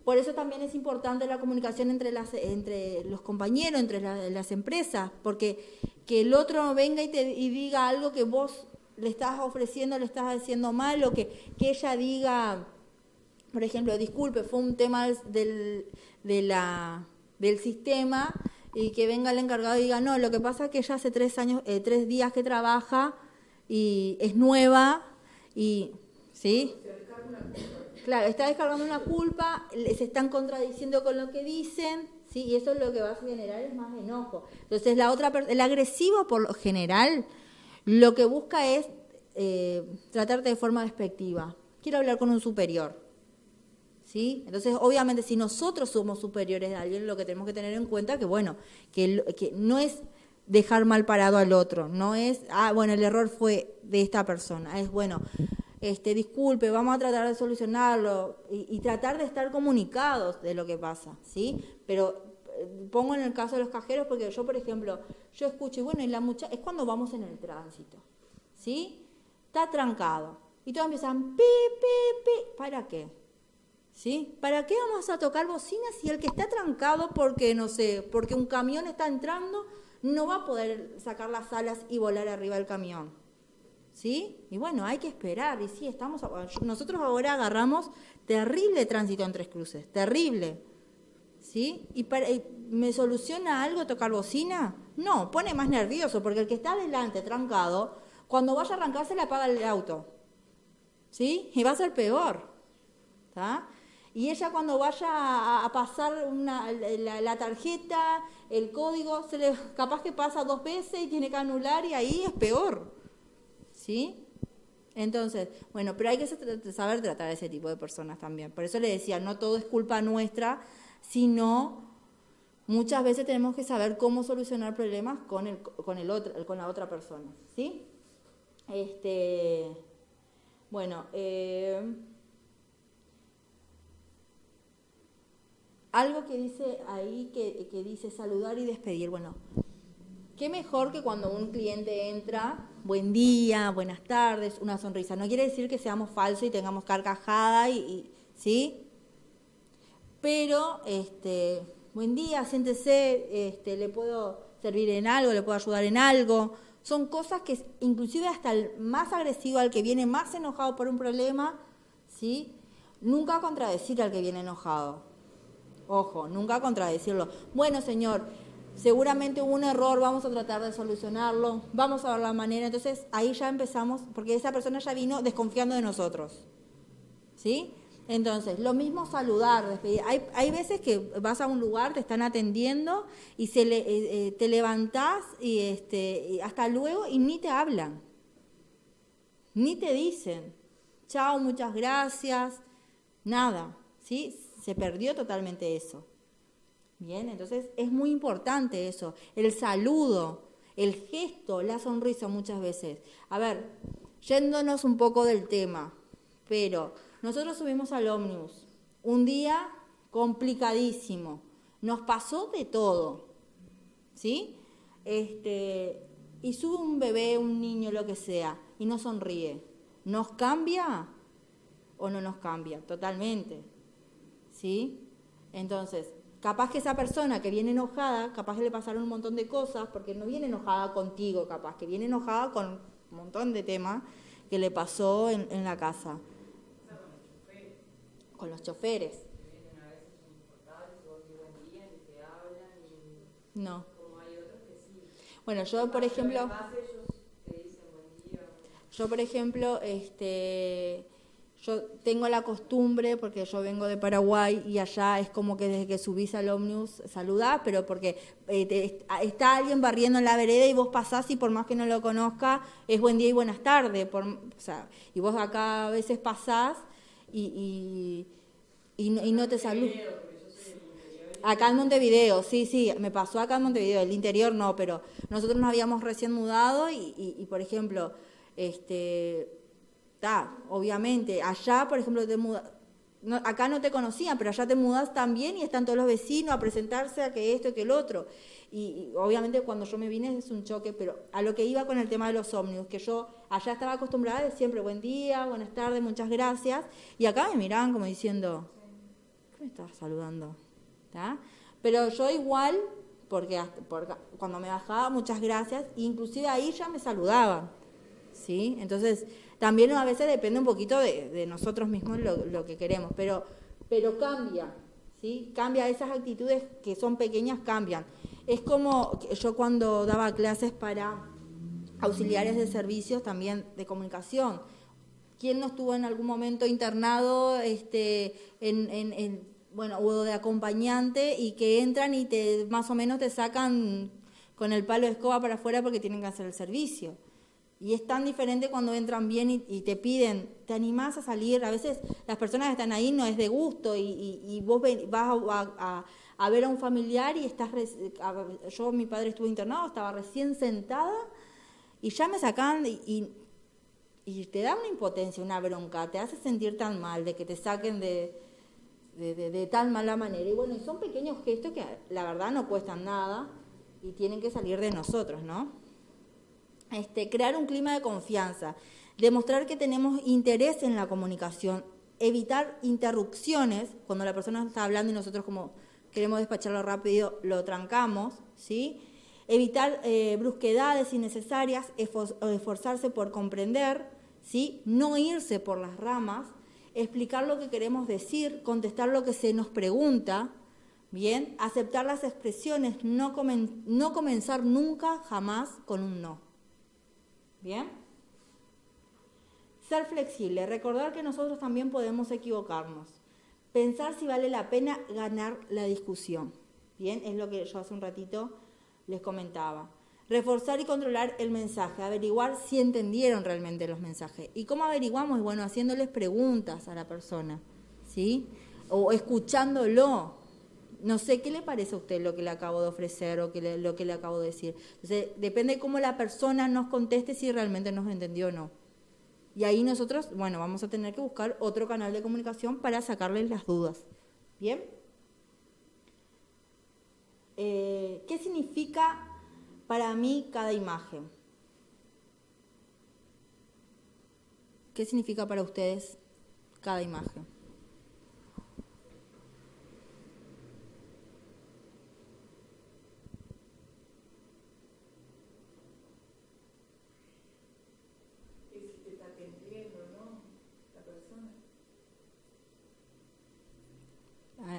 Por eso también es importante la comunicación entre los compañeros, entre las empresas, porque que el otro no venga y diga algo que vos le estás ofreciendo, le estás haciendo mal, o que ella diga, por ejemplo, disculpe, fue un tema del sistema, y que venga el encargado y diga, no, lo que pasa es que ella hace 3 días que trabaja y es nueva, y ¿sí? Claro, está descargando una culpa, se están contradiciendo con lo que dicen, ¿sí? Y eso es lo que va a generar es más enojo. Entonces, el agresivo, por lo general, lo que busca es tratarte de forma despectiva. Quiero hablar con un superior, ¿sí? Entonces, obviamente, si nosotros somos superiores a alguien, lo que tenemos que tener en cuenta que, bueno, que no es dejar mal parado al otro, no es, bueno, el error fue de esta persona, es, bueno, disculpe, vamos a tratar de solucionarlo y tratar de estar comunicados de lo que pasa, ¿sí? Pero pongo en el caso de los cajeros porque yo, por ejemplo, yo escucho, y bueno, y la muchacha, es cuando vamos en el tránsito, ¿sí? Está trancado. Y todos empiezan, pi, pi, pi. ¿Para qué? ¿Sí? ¿Para qué vamos a tocar bocinas si el que está trancado porque, no sé, porque un camión está entrando, no va a poder sacar las alas y volar arriba del camión? ¿sí? Y bueno, hay que esperar, y sí, nosotros ahora agarramos terrible tránsito en Tres Cruces, terrible, ¿sí? ¿Y me soluciona algo tocar bocina? No, pone más nervioso, porque el que está adelante, trancado, cuando vaya a arrancarse le apaga el auto, ¿sí? Y va a ser peor, ¿está? Y ella cuando vaya a pasar la tarjeta, el código, capaz que pasa 2 veces y tiene que anular y ahí es peor, ¿sí? Entonces, bueno, pero hay que saber tratar a ese tipo de personas también. Por eso le decía, no todo es culpa nuestra, sino muchas veces tenemos que saber cómo solucionar problemas con la otra persona, ¿sí? Bueno, algo que dice ahí, que dice saludar y despedir. Bueno, qué mejor que cuando un cliente entra, buen día, buenas tardes, una sonrisa. No quiere decir que seamos falsos y tengamos carcajada, ¿sí? Pero, buen día, siéntese, le puedo servir en algo, le puedo ayudar en algo. Son cosas que inclusive hasta el más agresivo, al que viene más enojado por un problema, ¿sí? Nunca contradecir al que viene enojado. Ojo, nunca contradecirlo. Bueno, señor, seguramente hubo un error, vamos a tratar de solucionarlo, vamos a ver la manera. Entonces, ahí ya empezamos, porque esa persona ya vino desconfiando de nosotros, ¿sí? Entonces, lo mismo saludar, despedir. Hay veces que vas a un lugar, te están atendiendo y te levantás y hasta luego y ni te hablan, ni te dicen, chao, muchas gracias, nada, ¿sí? Se perdió totalmente eso. Bien, entonces es muy importante eso, el saludo, el gesto, la sonrisa muchas veces. A ver, yéndonos un poco del tema, pero nosotros subimos al ómnibus, un día complicadísimo, nos pasó de todo, ¿sí? Y sube un bebé, un niño, lo que sea, y no sonríe. ¿Nos cambia o no nos cambia? Totalmente, ¿sí? Entonces, capaz que esa persona que viene enojada, capaz que le pasaron un montón de cosas, porque no viene enojada contigo, capaz que viene enojada con un montón de temas que le pasó en la casa. Con los choferes. No. Bueno, yo por ejemplo, yo tengo la costumbre, porque yo vengo de Paraguay y allá es como que desde que subís al ómnibus saludás, pero porque está alguien barriendo en la vereda y vos pasás y por más que no lo conozca, es buen día y buenas tardes. Y vos acá a veces pasás y no te saludas. Acá en Montevideo, sí, me pasó acá en Montevideo, el interior no, pero nosotros nos habíamos recién mudado y por ejemplo, obviamente, allá, por ejemplo, acá no te conocían, pero allá te mudas también y están todos los vecinos a presentarse a que esto y que el otro. Y obviamente cuando yo me vine es un choque, pero a lo que iba con el tema de los ómnibus, que yo allá estaba acostumbrada de siempre buen día, buenas tardes, muchas gracias, y acá me miraban como diciendo, ¿qué me estás saludando? ¿Tá? Pero yo igual, porque cuando me bajaba, muchas gracias, inclusive ahí ya me saludaban, ¿sí? Entonces, también a veces depende un poquito de nosotros mismos lo que queremos, pero cambia, ¿sí? Cambia, esas actitudes que son pequeñas cambian. Es como yo cuando daba clases para auxiliares de servicios también de comunicación. ¿Quién no estuvo en algún momento internado o de acompañante y que entran y más o menos te sacan con el palo de escoba para afuera porque tienen que hacer el servicio? Y es tan diferente cuando entran bien y te piden, ¿te animás a salir? A veces las personas que están ahí no es de gusto y vos vas a ver a un familiar y mi padre estuvo internado, estaba recién sentada y ya me sacan y te da una impotencia, una bronca, te hace sentir tan mal de que te saquen de tan mala manera. Y bueno, son pequeños gestos que la verdad no cuestan nada y tienen que salir de nosotros, ¿no? Crear un clima de confianza, demostrar que tenemos interés en la comunicación, evitar interrupciones cuando la persona está hablando y nosotros como queremos despacharlo rápido, lo trancamos, ¿sí? Evitar brusquedades innecesarias, esforzarse por comprender, ¿sí? No irse por las ramas, explicar lo que queremos decir, contestar lo que se nos pregunta, ¿bien? Aceptar las expresiones, no comenzar nunca, jamás con un no. ¿Bien? Ser flexible, recordar que nosotros también podemos equivocarnos. Pensar si vale la pena ganar la discusión. ¿Bien? Es lo que yo hace un ratito les comentaba. Reforzar y controlar el mensaje, averiguar si entendieron realmente los mensajes. ¿Y cómo averiguamos? Bueno, haciéndoles preguntas a la persona, ¿sí? O escuchándolo. No sé, ¿qué le parece a usted lo que le acabo de ofrecer o lo que le acabo de decir? Entonces, depende de cómo la persona nos conteste si realmente nos entendió o no. Y ahí nosotros, bueno, vamos a tener que buscar otro canal de comunicación para sacarles las dudas. ¿Bien? ¿Qué significa para mí cada imagen? ¿Qué significa para ustedes cada imagen?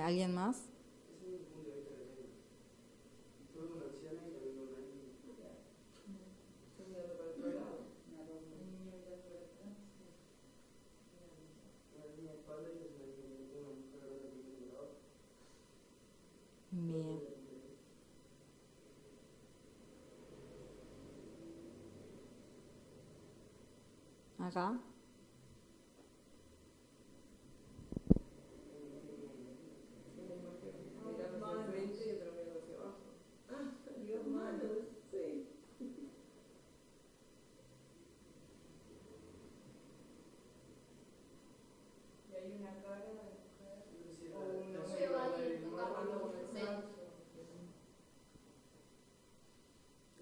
¿Alguien más? Bien. Acá.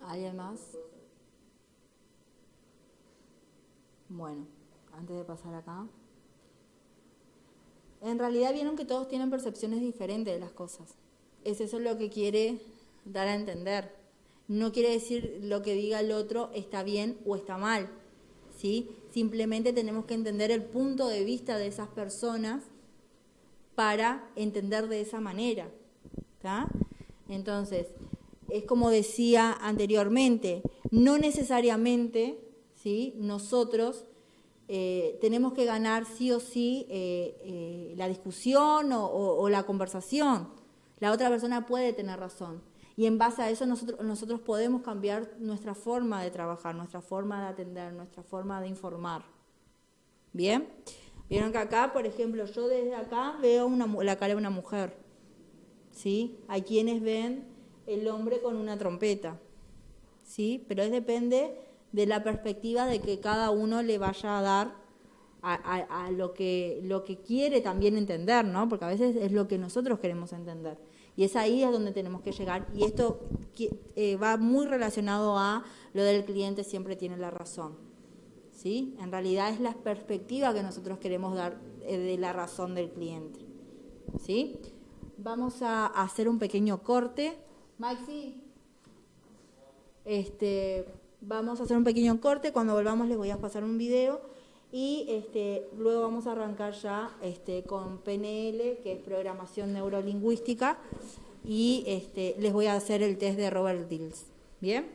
¿Alguien más? Bueno, antes de pasar acá. En realidad vieron que todos tienen percepciones diferentes de las cosas. Es eso lo que quiere dar a entender. No quiere decir lo que diga el otro está bien o está mal, ¿sí? Simplemente tenemos que entender el punto de vista de esas personas para entender de esa manera, ¿tá? Entonces, es como decía anteriormente, no necesariamente, ¿sí? Nosotros tenemos que ganar sí o sí la discusión o la conversación. La otra persona puede tener razón. Y en base a eso nosotros podemos cambiar nuestra forma de trabajar, nuestra forma de atender, nuestra forma de informar. ¿Bien? Vieron que acá, por ejemplo, yo desde acá veo la cara de una mujer, ¿sí? Hay quienes ven el hombre con una trompeta, ¿sí? Pero depende de la perspectiva de que cada uno le vaya a dar a lo que quiere también entender, ¿no? Porque a veces es lo que nosotros queremos entender. Y es ahí es donde tenemos que llegar. Y esto va muy relacionado a lo del cliente siempre tiene la razón, ¿sí? En realidad es la perspectiva que nosotros queremos dar de la razón del cliente, ¿sí? Vamos a hacer un pequeño corte. Maxi, vamos a hacer un pequeño corte. Cuando volvamos les voy a pasar un video y luego vamos a arrancar ya con PNL, que es programación neurolingüística, y les voy a hacer el test de Robert Dills. ¿Bien?